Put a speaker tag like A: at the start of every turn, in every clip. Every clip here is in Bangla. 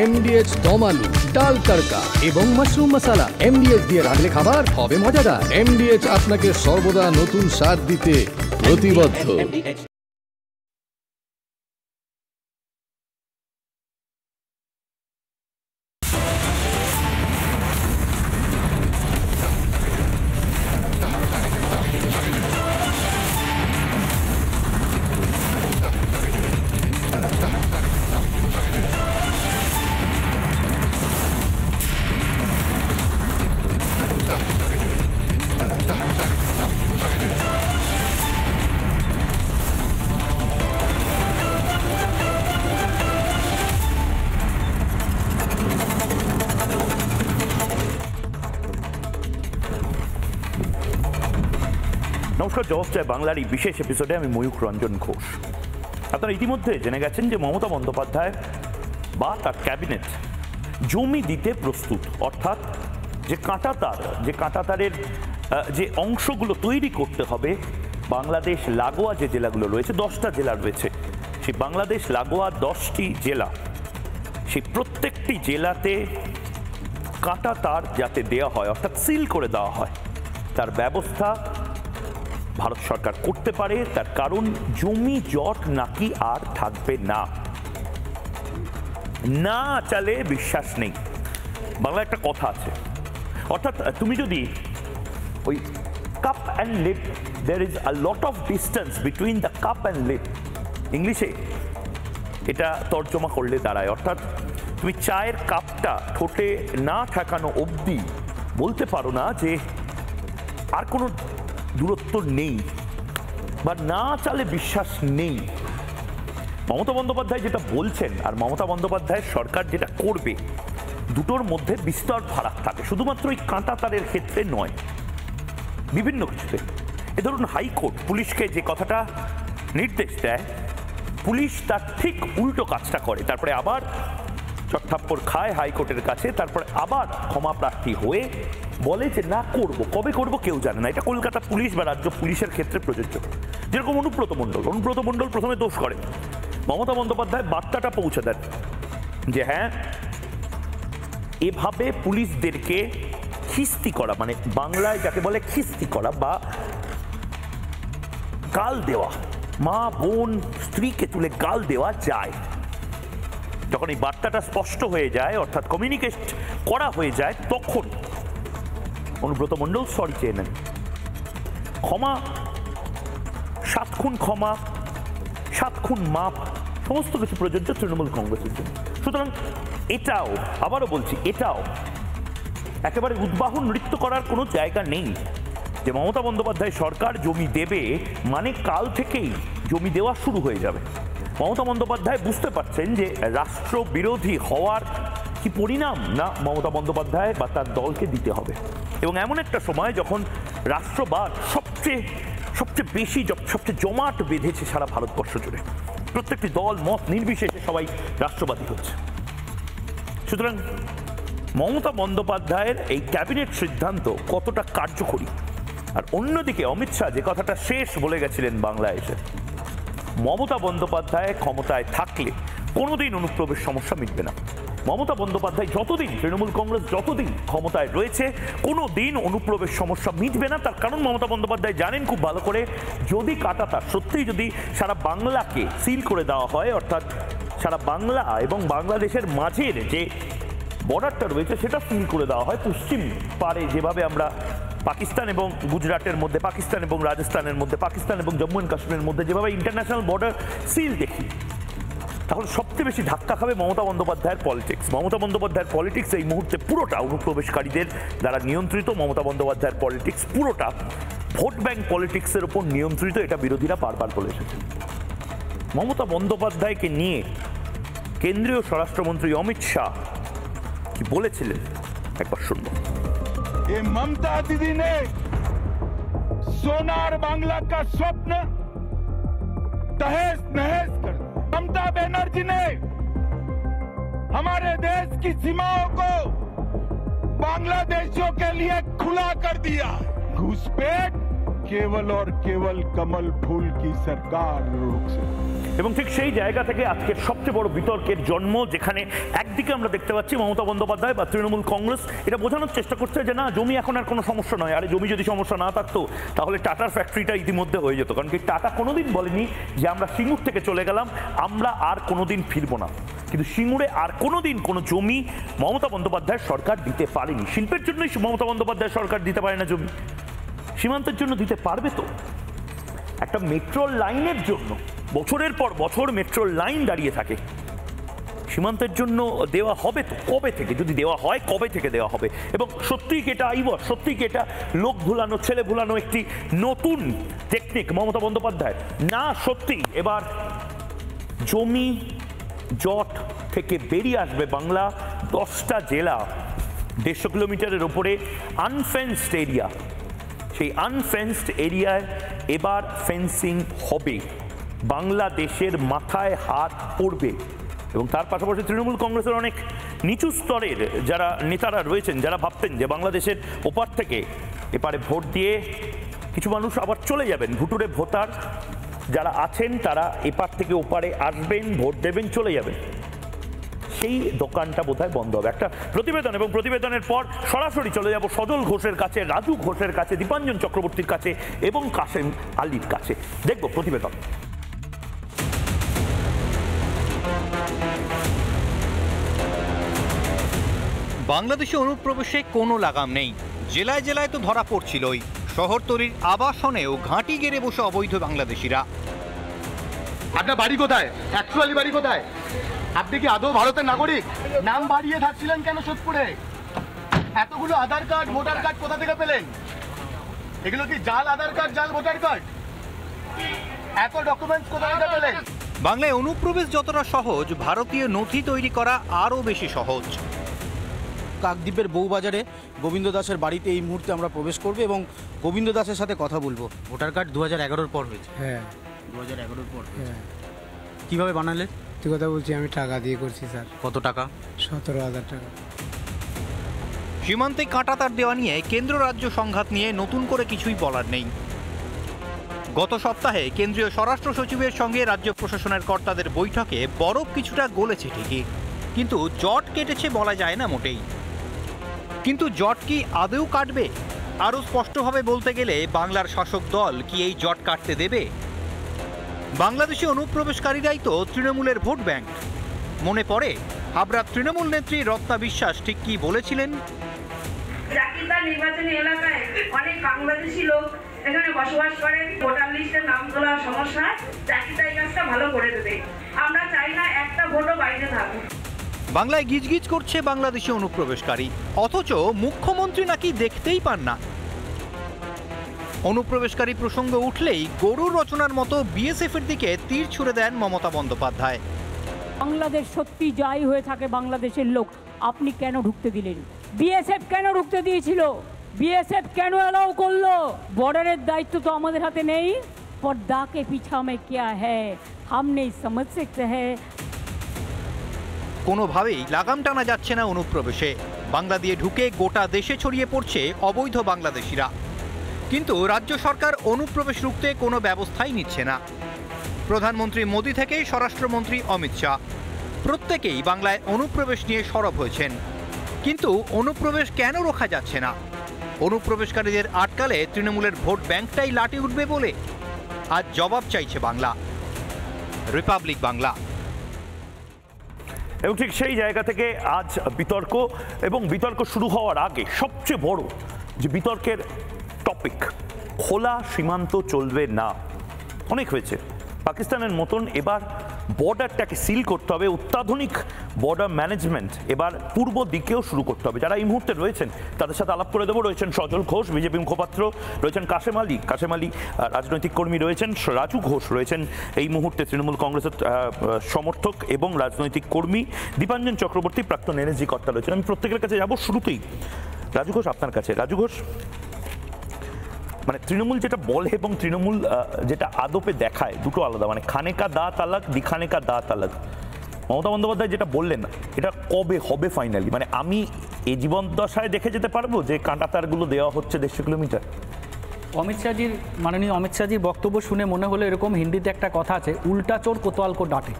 A: এমডিএচ দম আলু, ডাল তড়কা এবং মাশরুম মশলা। এমডিএচ দিয়ে রাঁধলে খাবার হবে মজাদার। এমডিএচ আপনাকে সর্বদা নতুন স্বাদ দিতে প্রতিবদ্ধ।
B: নমস্কার, জবাব চাই বাংলার এই বিশেষ এপিসোডে আমি ময়ূখ রঞ্জন ঘোষ। আপনারা ইতিমধ্যে জেনে গেছেন যে মমতা বন্দ্যোপাধ্যায় বা তার ক্যাবিনেট জমি দিতে প্রস্তুত, অর্থাৎ যে কাঁটাতারের যে অংশগুলো তৈরি করতে হবে বাংলাদেশ লাগোয়া যে জেলাগুলো রয়েছে, 10টা জেলা রয়েছে, সেই বাংলাদেশ লাগোয়া 10টি জেলা, সেই প্রত্যেকটি জেলাতে কাঁটাতার যাতে দেওয়া হয়, অর্থাৎ সিল করে দেওয়া হয়, তার ব্যবস্থা ভারত সরকার করতে পারে। তার কারণ জমি জট নাকি আর থাকবে না, না চালে বিশ্বাস নেই। বাংলায় একটা কথা আছে, অর্থাৎ তুমি যদি ওই cup and lip, there is a lot of distance between the cup and lip, ইংলিশে এটা তর্জমা করলে দাঁড়ায়, অর্থাৎ তুমি চায়ের কাপটা ঠোঁটে না ঠেকানো অবধি বলতে পারো না যে আর কোনো দূরত্ব নেই বা না চালে বিশ্বাস নেই। মমতা বন্দ্যোপাধ্যায় যেটা বলছেন আর মমতা বন্দ্যোপাধ্যায়ের সরকার যেটা করবে, দুটোর মধ্যে বিস্তর ফারাক থাকে, শুধুমাত্র এই কাঁটাতারের ক্ষেত্রে নয়, বিভিন্ন কিছুতে। এ ধরুন হাইকোর্ট পুলিশকে যে কথাটা নির্দেশ দেয়, পুলিশ তার ঠিক উল্টো কাজটা করে, তারপরে আবার চট্টাপ্পর খায় হাইকোর্টের কাছে, তারপরে আবার ক্ষমা প্রার্থী হয়ে বলে যে না করব, কবে করব কেউ জানে না। এটা কলকাতা পুলিশ বা রাজ্য পুলিশের ক্ষেত্রে প্রযোজ্য। যেরকম অনুব্রত মণ্ডল প্রথমে দোষ করে, মমতা বন্দ্যোপাধ্যায় বার্তাটা পৌঁছে দেন যে হ্যাঁ, এভাবে পুলিশদেরকে খিস্তি করা, মানে বাংলায় যাকে বলে খিস্তি করা বা গাল দেওয়া, মা বোন স্ত্রীকে তুলে গাল দেওয়া যায়। যখন এই বার্তাটা স্পষ্ট হয়ে যায়, অর্থাৎ কমিউনিকেট করা হয়ে যায়, তখন অনুব্রত মণ্ডল সরি চেয়ে নেন। ক্ষমা, 7 খুন ক্ষমা, 7 খুন মাপ, সমস্ত কিছু প্রযোজ্য তৃণমূল কংগ্রেসের জন্য। সুতরাং এটাও, আবারও বলছি, এটাও একেবারে উদ্বাহন নৃত্য করার কোনো জায়গা নেই যে মমতা বন্দ্যোপাধ্যায় সরকার জমি দেবে মানে কাল থেকেই জমি দেওয়া শুরু হয়ে যাবে। মমতা বন্দ্যোপাধ্যায় বুঝতে পারছেন যে রাষ্ট্রবিরোধী হওয়ার কি পরিণাম না মমতা বন্দ্যোপাধ্যায় বা তার দলকে দিতে হবে, এবং এমন একটা সময় যখন রাষ্ট্রবাদ সবচেয়ে বেশি, সবচেয়ে জমাট বেঁধেছে সারা ভারতবর্ষ জুড়ে, প্রত্যেকটি দল মত নির্বিশেষে সবাই রাষ্ট্রবাদী হচ্ছে। সুতরাং মমতা বন্দ্যোপাধ্যায়ের এই ক্যাবিনেট সিদ্ধান্ত কতটা কার্যকরী, আর অন্যদিকে অমিত শাহ যে কথাটা শেষ বলে গেছিলেন বাংলায় এসে, মমতা বন্দ্যোপাধ্যায় ক্ষমতায় থাকলে কোনোদিন অনুপ্রবেশ সমস্যা মিটবে না। মমতা বন্দ্যোপাধ্যায় যতদিন, তৃণমূল কংগ্রেস যতদিন ক্ষমতায় রয়েছে, কোনোদিন অনুপ্রবেশ সমস্যা মিটবে না। তার কারণ মমতা বন্দ্যোপাধ্যায় জানেন খুব ভালো করে, যদি কাঁটাতার সত্যিই যদি সারা বাংলাকে সিল করে দেওয়া হয়, অর্থাৎ সারা বাংলা এবং বাংলাদেশের মাঝের যে বর্ডারটা রয়েছে সেটা সিল করে দেওয়া হয়, পশ্চিম পারে যেভাবে আমরা পাকিস্তান এবং গুজরাটের মধ্যে, পাকিস্তান এবং রাজস্থানের মধ্যে, পাকিস্তান এবং জম্মু অ্যান্ড কাশ্মীরের মধ্যে যেভাবে ইন্টারন্যাশনাল বর্ডার সিল দেখি, তাহলে সবচেয়ে বেশি ধাক্কা খাবে মমতা বন্দ্যোপাধ্যায়ের পলিটিক্স। মমতা বন্দ্যোপাধ্যায়ের পলিটিক্স এই মুহূর্তে পুরোটা অনুপ্রবেশকারীদের দ্বারা নিয়ন্ত্রিত। মমতা বন্দ্যোপাধ্যায়ের পলিটিক্স পুরোটা ভোট ব্যাংক পলিটিক্সের উপর নিয়ন্ত্রিত, এটা বিরোধীরা বারবার বলে এসেছে। মমতা বন্দ্যোপাধ্যায়কে নিয়ে কেন্দ্রীয় স্বরাষ্ট্রমন্ত্রী অমিত শাহ কি বলেছিলেন একবার শুনবো।
C: ये ममता दीदी ने सोनार बांग्ला का स्वप्न तहस नहस कर दिया। ममता बनर्जी ने हमारे देश की सीमाओं को बांग्लादेशियों के लिए खुला कर दिया। घुसपैठ केवल और केवल कमल फूल की सरकार रोक सकती है।
B: এবং ঠিক সেই জায়গা থেকে আজকের সবচেয়ে বড় বিতর্কের জন্ম, যেখানে একদিকে আমরা দেখতে পাচ্ছি মমতা বন্দ্যোপাধ্যায় বা তৃণমূল কংগ্রেস এটা বোঝানোর চেষ্টা করছে যে না, জমি এখন আর কোনো সমস্যা নয়। আরে জমি যদি সমস্যা না থাকতো তাহলে টাটার ফ্যাক্টরিটা ইতিমধ্যে হয়ে যেত। কারণ কি টাটা কোনোদিন বলেনি যে আমরা সিঙ্গুর থেকে চলে গেলাম, আমরা আর কোনোদিন ফিরবো না। কিন্তু সিঙ্গুরে আর কোনোদিন কোনো জমি মমতা বন্দ্যোপাধ্যায়ের সরকার দিতে পারেনি। শিল্পের জন্যই মমতা বন্দ্যোপাধ্যায়ের সরকার দিতে পারে না জমি, সীমান্তের জন্য দিতে পারবে তো? একটা মেট্রো লাইনের জন্য বছরের পর বছর মেট্রো লাইন দাঁড়িয়ে থাকে, সীমান্তের জন্য দেওয়া হবে তো? কবে থেকে? যদি দেওয়া হয় কবে থেকে দেওয়া হবে? এবং সত্যিই কি এটা আইবর, সত্যিই কি এটা লোক ভুলানো, ছেলে ভুলানো একটি নতুন টেকনিক মমতা বন্দ্যোপাধ্যায়? না, সত্যি এবার জমি জট থেকে বেরিয়ে আসবে বাংলা। 10টা জেলা, 150 কিলোমিটারের ওপরে আনফেন্সড এরিয়া, সেই আনফেন্সড এরিয়ায় এবার ফেন্সিং হবে। বাংলাদেশের মাথায় হাত পড়বে। এবং তার পাশাপাশি তৃণমূল কংগ্রেসের অনেক নিচু স্তরের যারা নেতারা রয়েছেন, যারা ভাবতেন যে বাংলাদেশের ওপার থেকে এপারে ভোট দিয়ে কিছু মানুষ আবার চলে যাবেন, ভুতুড়ে ভোটার যারা আছেন তারা এপার থেকে ওপারে আসবেন, ভোট দেবেন, চলে যাবেন, সেই দোকানটা বোধহয় বন্ধ হবে। একটা প্রতিবেদন, এবং প্রতিবেদনের পর সরাসরি চলে যাব সজল ঘোষের কাছে, রাজু ঘোষের কাছে, দীপাঞ্জন চক্রবর্তীর কাছে এবং কাশেম আলীর কাছে। দেখব প্রতিবেদন।
D: বাংলাদেশে অনুপ্রবেশে কোনো লাগাম নেই। জেলায় জেলায় তো ধরা পড়ছিলই, শহরতলির আবাসনেও ঘাঁটি গেড়ে বসে অবৈধ বাংলাদেশিরা।
E: আপনার বাড়ি কোথায়? অ্যাকচুয়ালি বাড়ি কোথায়? আপনি কি আদৌ ভারতের নাগরিক? নাম বাড়িয়ে থাকছিলেন কেন সোদপুরে? এতগুলো আধার কার্ড, ভোটার কার্ড কোথা থেকে পেলেন? এগুলো কি জাল আধার কার্ড, জাল ভোটার কার্ড? এত ডকুমেন্টস কোথা থেকে পেলেন?
D: বাংলায় অনুপ্রবেশ যতটা সহজ, ভারতীয় নথি তৈরি করা আরও বেশি সহজ।
F: কাকদ্বীপের বউবাজারে গোবিন্দ দাসের বাড়িতে এই মুহূর্তে আমরা প্রবেশ করব এবং গোবিন্দ দাসের সাথে কথা বলবো। ভোটার কার্ড 2011-র পর হয়েছে।
G: হ্যাঁ,
F: 2011-র পর।
G: হ্যাঁ।
F: কীভাবে বানালেন?
G: তুই কথা বলছি, আমি টাকা দিয়ে করছি স্যার।
F: কত টাকা?
G: 17,000 টাকা।
D: সীমান্তে কাঁটাতার দেওয়া নিয়ে কেন্দ্র রাজ্য সংঘাত নিয়ে নতুন করে কিছুই বলার নেই। গত সপ্তাহে কেন্দ্রীয় স্বরাষ্ট্র সচিবের সঙ্গে রাজ্য প্রশাসনের কর্তাদের বৈঠকে বরফ কিছুটা গলেছে ঠিকই, কিন্তু জট কেটেছে বলা যায় না মোটেই। কিন্তু জট কি আদৌ কাটবে? আরও স্পষ্টভাবে বলতে গেলে বাংলার শাসক দল কি এই জট কাটতে দেবে? বাংলাদেশে অনুপ্রবেশকারীরাই তো তৃণমূলের ভোট ব্যাংক। মনে পড়ে হাবড়ার তৃণমূল নেত্রী রত্না বিশ্বাস ঠিক কি বলেছিলেন?
H: চাকিদার নির্বাচনী এলাকায় অনেক বাংলাদেশি লোক এখানে বসবাস করে, ভোটার লিস্টের নাম তোলার সমস্যা, চাকিদা এই কাজটা ভালো করে দেবে। আমরা চাই না একটা ভোটও বাইরে থাকুক।
D: বাংলায় গিজগিজ করছে বাংলাদেশি অনুপ্রবেশকারী, অথচ মুখ্যমন্ত্রী নাকি দেখতেই পান না। অনুপ্রবেশকারী প্রসঙ্গ উঠলেই গরুর রচনার মতো বিএসএফ এর দিকে তীর ছুড়ে দেন মমতা বন্দ্যোপাধ্যায়।
I: বাংলাদেশ সত্যি যাই হয়ে থাকে বাংলাদেশের লোক, আপনি কেন ঢুকতে দিলেন? বিএসএফ কেন ঢুকতে দিয়েছিল? বিএসএফ কেন অ্যালাউ করলো? বর্ডারের দায়িত্ব তো আমাদের হাতে নেই। पर्दा के पीछा में क्या है हम नहीं समझ सकते हैं।
D: কোনোভাবেই লাগাম টানা যাচ্ছে না অনুপ্রবেশে। বাংলা দিয়ে ঢুকে গোটা দেশে ছড়িয়ে পড়ছে অবৈধ বাংলাদেশিরা। কিন্তু রাজ্য সরকার অনুপ্রবেশ রুখতে কোনো ব্যবস্থাই নিচ্ছে না। প্রধানমন্ত্রী মোদি থেকে স্বরাষ্ট্রমন্ত্রী অমিত শাহ প্রত্যেকেই বাংলায় অনুপ্রবেশ নিয়ে সরব হয়েছেন। কিন্তু অনুপ্রবেশ কেন রোখা যাচ্ছে না? অনুপ্রবেশকারীদের আটকালে তৃণমূলের ভোট ব্যাংকটাই লাটে উঠবে বলে আজ জবাব চাইছে বাংলা। রিপাবলিক বাংলা।
B: এবং ঠিক সেই জায়গা থেকে আজ বিতর্ক, এবং বিতর্ক শুরু হওয়ার আগে সবচেয়ে বড় যে বিতর্কের টপিক, খোলা সীমান্ত চলবে না। অনেক হয়েছে। পাকিস্তানের মতন এবার বর্ডারটাকে সিল করতে হবে, অত্যাধুনিক বর্ডার ম্যানেজমেন্ট এবার পূর্ব দিকেও শুরু করতে হবে। যারা এই মুহূর্তে রয়েছেন তাদের সাথে আলাপ করে দেবো। রয়েছেন সজল ঘোষ, বিজেপি মুখপাত্র, রয়েছেন কাশেম আলী রাজনৈতিক কর্মী, রয়েছেন রাজু ঘোষ, রয়েছেন এই মুহূর্তে তৃণমূল কংগ্রেসের সমর্থক এবং রাজনৈতিক কর্মী, দীপাঞ্জন চক্রবর্তী, প্রাক্তন এনএসজি কর্তা রয়েছেন। আমি প্রত্যেকের কাছে যাবো। শুরুতেই রাজু ঘোষ, আপনার কাছে। রাজু ঘোষ, মানে তৃণমূল যেটা বলে এবং তৃণমূল যেটা আদপে দেখায় দুটো আলাদা। মানে খানে কা দাঁত আলাগ, দিখানে কা দাঁত আলাগ। মমতা বন্দ্যোপাধ্যায় যেটা বললেন না, এটা কবে হবে ফাইনালি? মানে আমি এই জীবন দশায় দেখে যেতে পারবো যে কাঁটাতারগুলো দেওয়া হচ্ছে 150 কিলোমিটার?
J: মাননীয় অমিত শাহজির বক্তব্য শুনে মনে হলো এরকম হিন্দিতে একটা কথা আছে, উল্টা চোর কোতোয়াল কো ডাঁটে।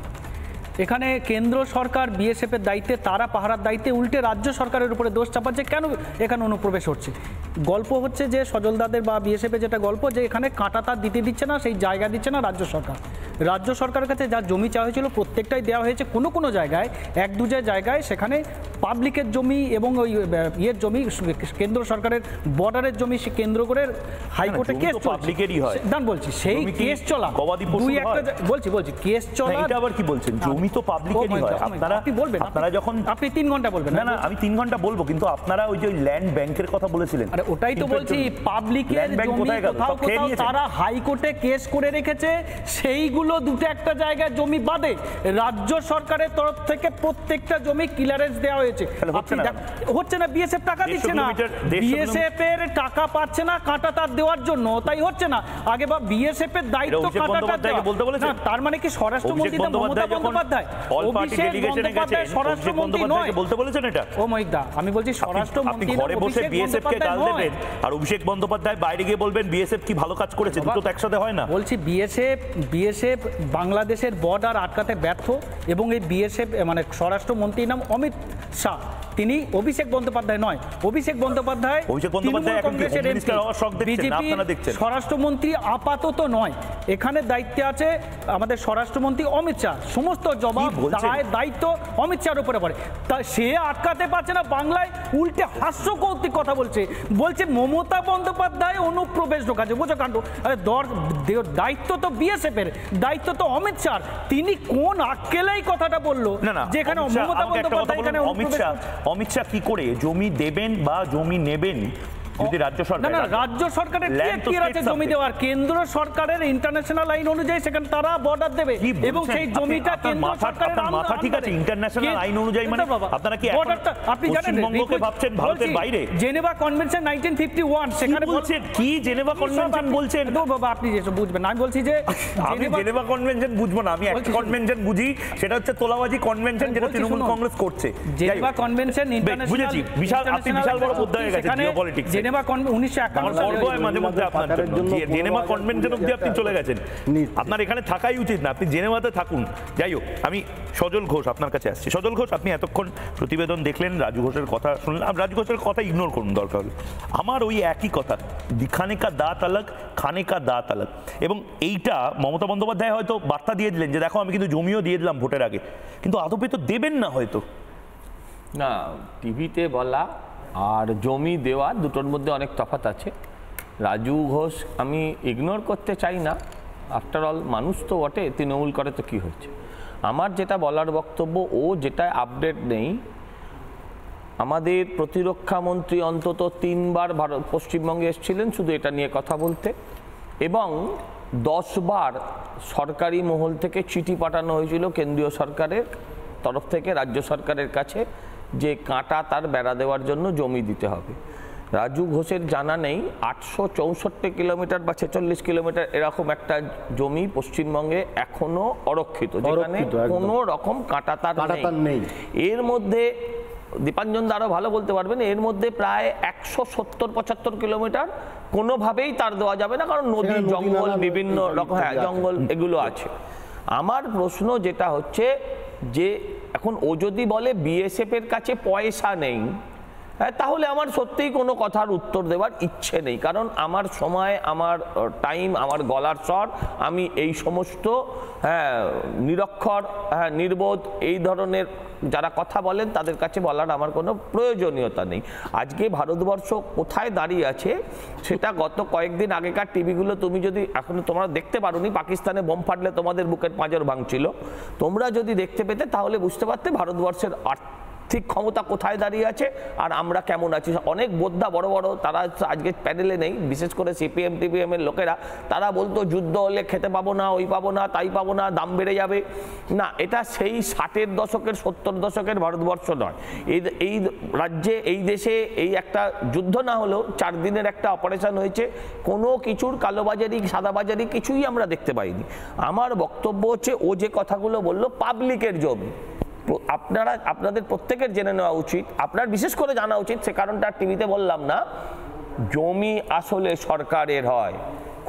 J: এখানে কেন্দ্র সরকার বিএসএফের দায়িত্বে, তারা পাহারার দায়িত্বে, উল্টে রাজ্য সরকারের উপরে দোষ চাপাচ্ছে। কেন এখানে অনুপ্রবেশ হচ্ছে? গল্প হচ্ছে যে সজলদাদের বা বিএসএফের যেটা গল্প, যে এখানে কাঁটা তার দিতে দিচ্ছে না, সেই জায়গা দিচ্ছে না রাজ্য সরকার। রাজ্য সরকারের কাছে যা জমি চাওয়া হয়েছিল প্রত্যেকটাই দেওয়া হয়েছে। কোনো কোনো জায়গায়, এক দুটো জায়গায় সেখানে পাবলিকের জমি এবং ওই ইয়ের জমি, কেন্দ্র সরকারের বর্ডারের জমি কেন্দ্র করে হাইকোর্টে কেস
B: পাবলিকেরই হয়।
J: দান বলছি সেই কেস চলা, দুই একটা বলছি কেস চলা।
B: এটা আবার কি বলছেন? জমি তো পাবলিকেরই হয়। আপনারা
J: আপনি বলবেন,
B: আপনারা যখন
J: আপনি 3 ঘন্টা বলবেন।
B: না না, আমি 3 ঘন্টা বলবো, কিন্তু আপনারা ওই যে ল্যান্ড ব্যাংকের কথা বলেছিলেন।
J: আরে ওটাই তো বলছি, পাবলিকের জমি কোথাও কোথাও তারা হাইকোর্টে কেস করে রেখেছে, সেইগুলো দুটো একটা জায়গায় জমি বাদে রাজ্য সরকারের তরফ থেকে প্রত্যেকটা জমি ক্লিয়ারেন্স দেওয়া হয়েছে। হচ্ছে না, বিএসএফ টাকা দিচ্ছে না, বিএসএফ এর টাকা পাচ্ছে না কাঁটা তার দেওয়ার জন্য, তাই হচ্ছে না। আগে বা বিএসএফ এর দায়িত্ব কাঁটাটা দেওয়া, তার মানে কি স্বরাষ্ট্রমন্ত্রী মমতা বন্দ্যোপাধ্যায়, অভিষেক বন্দ্যোপাধ্যায় স্বরাষ্ট্রমন্ত্রী নয়
B: বলতে বলেছেন এটা?
J: ও মহিদা, আমি বলছি স্বরাষ্ট্রমন্ত্রী
B: ঘরে বসে বিএসএফ কে গাল দেবেন আর অভিষেক বন্দ্যোপাধ্যায় বাইরে গিয়ে বলবেন বিএসএফ কি ভালো কাজ করেছে, দুটো তো একসাথে হয় না।
J: বলছি বিএসএফ বাংলাদেশের বর্ডার আটকাতে ব্যর্থ, এবং এই বিএসএফ মানে স্বরাষ্ট্রমন্ত্রীর নাম অমিত শাহ, তিনি অভিষেক বন্দ্যোপাধ্যায় নয়। অভিষেক বন্দ্যোপাধ্যায় কংগ্রেসের বিজেপির স্বরাষ্ট্রমন্ত্রী আপাতত নয়, এখানে দায়িত্বে আছে আমাদের স্বরাষ্ট্রমন্ত্রী অমিত শাহ। সমস্ত জবাব দায়িত্ব অমিত শাহর উপরে পড়ে। তা সে আটকাতে পারছে না, বাংলায় উল্টে হাস্যকৌতুক কথা বলছে মমতা বন্দ্যোপাধ্যায় অনুপ্রবেশ ঢোকাচ্ছে। বোঝো কাণ্ড, দায়িত্ব তো বিএসএফ এর, দায়িত্ব তো অমিত শাহ। তিনি কোন আক্কেলেই কথাটা বললো যেখানে মমতা বন্দ্যোপাধ্যায় এখানে
B: অমিত শাহ কি করে জমি দেবেন বা জমি নেবেন যদি রাজ্য সরকার?
J: না, রাজ্য সরকারের কি আছে জমি দেওয়ার? কেন্দ্র সরকারের ইন্টারন্যাশনাল আইন অনুযায়ী সেখানে তারা বর্ডার দেবে, এবং সেই জমিটা কেন্দ্র সরকারের
B: মাথা ঠিক আছে। ইন্টারন্যাশনাল আইন অনুযায়ী মানে আপনারা কি
J: বর্ডারটা আপনি জানেন
B: পশ্চিমবঙ্গকে ভাবছেন ভারতের বাইরে?
J: জেনেভা কনভেনশন 1951 সেখানে
B: বলছেন কি? জেনেভা কনভেনশন বলছেন?
J: বাবা আপনি যেসব বুঝবেন না, আমি বলছি যে
B: আমি জেনেভা কনভেনশন বুঝবো না, আমি একটা কনভেনশন বুঝি, সেটা হচ্ছে তোলাবাজি কনভেনশন, যেটা তৃণমূল কংগ্রেস করছে।
J: জেনেভা কনভেনশন ইন্টারন্যাশনাল,
B: বুঝেছি, আপনি বিশাল বড় মুদ্রা হয়ে গেছে জিওপলিটিক্স।
J: জেনেভা 1951
B: জেনেভা কনভেনশন অবধি আপনি চলে গেছেন। আপনার এখানে থাকাই উচিত না, আপনি জেনেভাতে থাকুন। যাই হোক, আমি সজল ঘোষ আপনার কাছে আসছি। সজল ঘোষ, আপনি এতক্ষণ প্রতিবেদন দেখলেন, রাজু ঘোষের কথা শুনলেন। রাজু ঘোষের কথা ইগনোর করুন দরকার হলে, আমার ওই একই কথা, দিখানে কা দাঁত আলাগ, খানে কা দাঁত আলাগ। এবং এইটা মমতা বন্দ্যোপাধ্যায় হয়তো বার্তা দিয়ে দিলেন যে দেখো আমি কিন্তু জমিও দিয়ে দিলাম ভোটের আগে, কিন্তু আদপে তো দেবেন না হয়তো।
K: না, টিভিতে বলা আর জমি দেওয়া দুটোর মধ্যে অনেক তফাৎ আছে। রাজু ঘোষ আমি ইগনোর করতে চাই না, আফটার অল মানুষ তো বটে, তৃণমূল করে তো কী হয়েছে। আমার যেটা বলার বক্তব্য, ও যেটা আপডেট নেই, আমাদের প্রতিরক্ষা মন্ত্রী অন্তত 3 বার পশ্চিমবঙ্গে এসেছিলেন শুধু এটা নিয়ে কথা বলতে, এবং 10 বার সরকারি মহল থেকে চিঠি পাঠানো হয়েছিল কেন্দ্রীয় সরকারের তরফ থেকে রাজ্য সরকারের কাছে যে কাঁটা তার বেড়া দেওয়ার জন্য জমি দিতে হবে। রাজু ঘোষের জানা নেই 864 কিলোমিটার বা 46 কিলোমিটার এরকম একটা জমি পশ্চিমবঙ্গে এখনো অরক্ষিত, যেখানে কোনো রকম কাঁটা তার নেই। এর মধ্যে দীপাঞ্জন আরও ভালো বলতে পারবেন, এর মধ্যে প্রায় 170-75 কিলোমিটার কোনোভাবেই তার দেওয়া যাবে না, কারণ নদী, জঙ্গল, বিভিন্ন রকম জঙ্গল এগুলো আছে। আমার প্রশ্ন যেটা হচ্ছে যে এখন ও যদি বলে বিএসএফ এর কাছে পয়সা নেই, তাহলে আমার সত্যিই কোনো কথার উত্তর দেওয়ার ইচ্ছে নেই, কারণ আমার সময়, আমার টাইম, আমার গলার স্বর, আমি এই সমস্ত নিরক্ষর, নির্বোধ এই ধরনের যারা কথা বলেন তাদের কাছে বলার আমার কোনো প্রয়োজনীয়তা নেই। আজকে ভারতবর্ষ কোথায় দাঁড়িয়ে আছে সেটা গত কয়েকদিন আগেকার টিভিগুলো তুমি যদি এখনো তোমরা দেখতে পারোনি, পাকিস্তানে বোম ফাটলে তোমাদের বুকের পাঁজর ভাঙছিল, তোমরা যদি দেখতে পেতে তাহলে বুঝতে পারতে ভারতবর্ষের ঠিক ক্ষমতা কোথায় দাঁড়িয়ে আছে আর আমরা কেমন আছি। অনেক বোদ্ধা বড় বড় তারা আজকে প্যানেলে নেই, বিশেষ করে সিপিএম টিপিএম এর লোকেরা, তারা বলতো যুদ্ধ হলে খেতে পাবো না, ওই পাবো না, তাই পাবো না, দাম বেড়ে যাবে। না, এটা সেই 60-এর দশকের 70 দশকের ভারতবর্ষ নয়। এই রাজ্যে, এই দেশে এই একটা যুদ্ধ না হলেও 4 দিনের একটা অপারেশন হয়েছে, কোনো কিছুর কালোবাজারি সাদাবাজারি কিছুই আমরা দেখতে পাইনি। আমার বক্তব্য হচ্ছে ও যে কথাগুলো বললো পাবলিকের জমি, আপনাদের প্রত্যেকের জেনে নেওয়া উচিত, আপনার বিশেষ করে জানা উচিত, সে কারণটা টিভিতে বললাম না। জমি আসলে সরকারের হয়।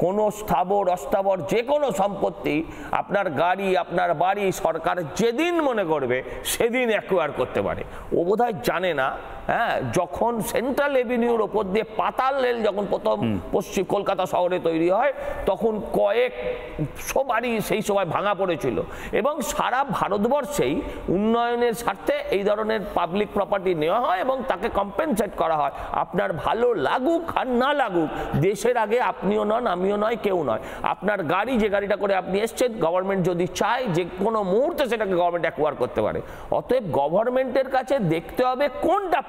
K: কোনো স্থাবর অস্থাবর যে কোনো সম্পত্তি, আপনার গাড়ি, আপনার বাড়ি, সরকার যেদিন মনে করবে সেদিন অ্যাকোয়ার করতে পারে। ও বোধহয় জানে না, হ্যাঁ, যখন সেন্ট্রাল এভিনিউর ওপর দিয়ে পাতাল রেল যখন প্রথম পশ্চিম কলকাতা শহরে তৈরি হয়, তখন কয়েকশো বাড়ি সেই সময় ভাঙা পড়েছিল, এবং সারা ভারতবর্ষেই উন্নয়নের স্বার্থে এই ধরনের পাবলিক প্রপার্টি নেওয়া হয় এবং তাকে কম্পেনসেট করা হয়। আপনার ভালো লাগুক আর না লাগুক, দেশের আগে আপনিও নন, আমিও নয়, কেউ নয়। আপনার গাড়ি, যে গাড়িটা করে আপনি এসছেন, গভর্নমেন্ট যদি চায় যে কোনো মুহূর্তে সেটাকে গভর্নমেন্ট অ্যাকোয়ার করতে পারে। অতএব গভর্নমেন্টের কাছে দেখতে হবে কোনটা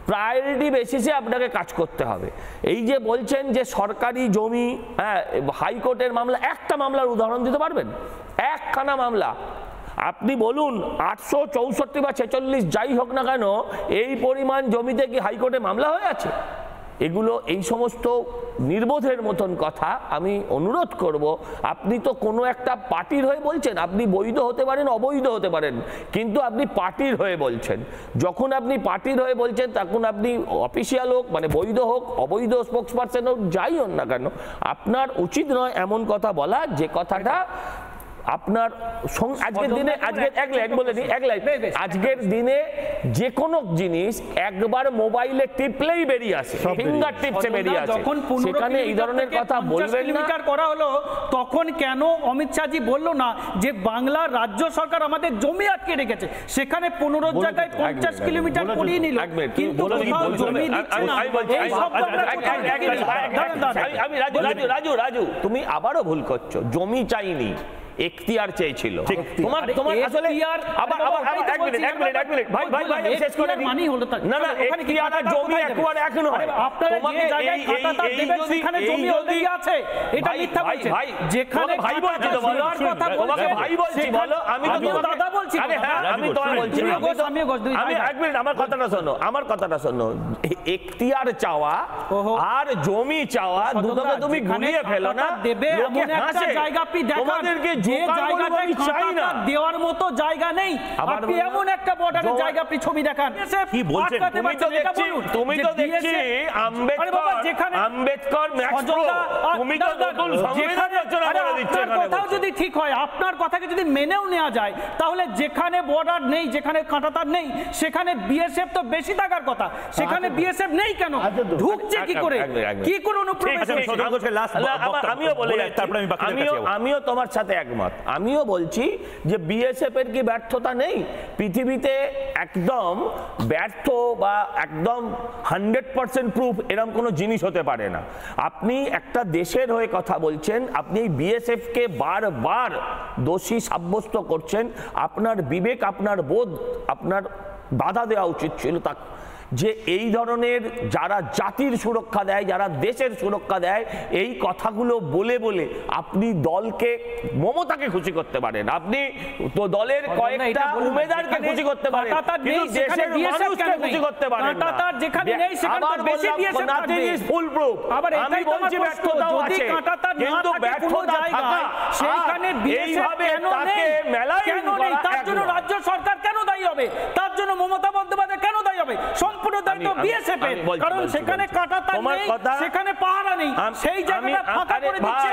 K: প্রায়োরিটি বেসিসে আপনাকে কাজ করতে হবে। এই যে বলছেন যে সরকারি জমি, হ্যাঁ, হাইকোর্টের মামলা, একটা মামলার উদাহরণ দিতে পারবেন? একখানা মামলা আপনি বলুন, 864 বা 46 যাই হোক না কেন, এই পরিমাণ জমিতে কি হাইকোর্টে মামলা হয়ে আছে? এগুলো, এই সমস্ত নির্বোধের মতন কথা আমি অনুরোধ করব, আপনি তো কোনো একটা পার্টির হয়ে বলছেন, আপনি বৈধ হতে পারেন, অবৈধ হতে পারেন, কিন্তু আপনি পার্টির হয়ে বলছেন। যখন আপনি পার্টির হয়ে বলছেন, তখন আপনি অফিসিয়াল হোক, মানে বৈধ হোক, অবৈধ স্পোক্সপারসন হোক, যাই হোক না কেন, আপনার উচিত নয় এমন কথা বলা যে কথাটা আপনার আজকের দিনে, আজকের দিনে যে কোনো জিনিস একবার মোবাইলে টিপলেই বেরিয়ে আসে, ফিঙ্গার টিপসে বেরিয়ে আসে। সেখানে এই ধরনের কথা বলবেন না।
J: করা হলো, তখন কেন অমিত শাহজি বলল না যে বাংলার রাজ্য সরকার আমাদের জমি আটকে রেখেছে, সেখানে 15 জায়গায় 50 কিলোমিটার করিয়ে নিল, কিন্তু জমি দিচ্ছে না। এই শব্দ
K: রাজু, তুমি আবারও ভুল করছো। জমি চাইনি, এখতিয়ার চেয়েছিল। তোমার আসলে আবার এক মিনিট ভাই শেষ করে দিই। না এখতিয়ার আর জমি একবার এক নয়। তোমাকে যে জায়গায় খাতাটা দেবেন সেখানে জমি অলরেডি আছে, এটা মিথ্যা বলছেন। যেখানে ভাই বলছি তো বলো, তোমাকে ভাই বলছি বলো, আমি তো দাদা বলছি। আরে হ্যাঁ, আমি তো বলছি, আমি এক মিনিট আমার কথাটা শোনো। এখতিয়ার চাওয়া আর জমি চাওয়া দুটোকে তুমি গুলিয়ে ফেলো না।
J: দেবে এমন একটা জায়গা আপনি দেখান যে জায়গাটা খাতাটা দেওয়ার মতো জায়গা নেই, আপনি এমন একটা বর্ডারের জায়গা আপনি ছবি দেখান।
B: কি বলছেন?
K: তুমি তো দেখছি আম্বেদকর তুমি তো নতুন সংবিধান রচনা করে দিচ্ছ।
J: কথাও যদি ঠিক হয়, আপনার কথাকে যদি মেনেও নেওয়া যায়, তাহলে যেখানে বর্ডার নেই, যেখানে কাঁটাতার নেই, সেখানে বিএসএফ তো বেশি থাকার কথা, সেখানে বিএসএফ নেই কেন? ঢুকছে কি করে? কি করে অনুপ্রবেশ?
K: আমিও বলে আমিও তোমার সাথে একমত। আমিও বলছি যে বিএসএফ এর কি ব্যর্থতা নেই? পৃথিবীতে একদম ব্যর্থ বা একদম 100% প্রুফ এরকম কোনো জিনিস হতে পারে না। আপনি একটা দেশের হয়ে কথা বলছেন, আপনি বিএসএফ কে বারবার দোষী সাব্যস্ত করছেন। আপনার বিবেক, আপনার বোধ, আপনার বাধা দেওয়া উচিত ছিল তা যে এই ধরনের যারা জাতির সুরক্ষা দেয়, যারা দেশের সুরক্ষা দেয়, এই কথাগুলো বলে বলে আপনি দলকে, মমতাকে খুশি করতে পারেন, আপনি তো দলের কয়েকটা উমেদারকে খুশি করতে পারেন, কিন্তু দেশের মানুষকে খুশি করতে পারেন না। আবার বললাম ফুল প্রুফ। আমি বলছি ব্যর্থতাও আছে, কিন্তু ব্যর্থতা থাকা সেইখানে এইভাবে তাকে মেলায়
J: তার জন্য রাজ্য সরকার কেন দায়ী হবে? তার জন্য মমতা বন্দ্যোপাধ্যায় কেন দায়ী হবে? সম্পূর্ণ দায়িত্ব বিএসএফ এর, কারণ সেখানে কাঁটাতার নেই, সেখানে পাহারা নেই, সেই জায়গাটা ফাঁকা করে দিচ্ছে।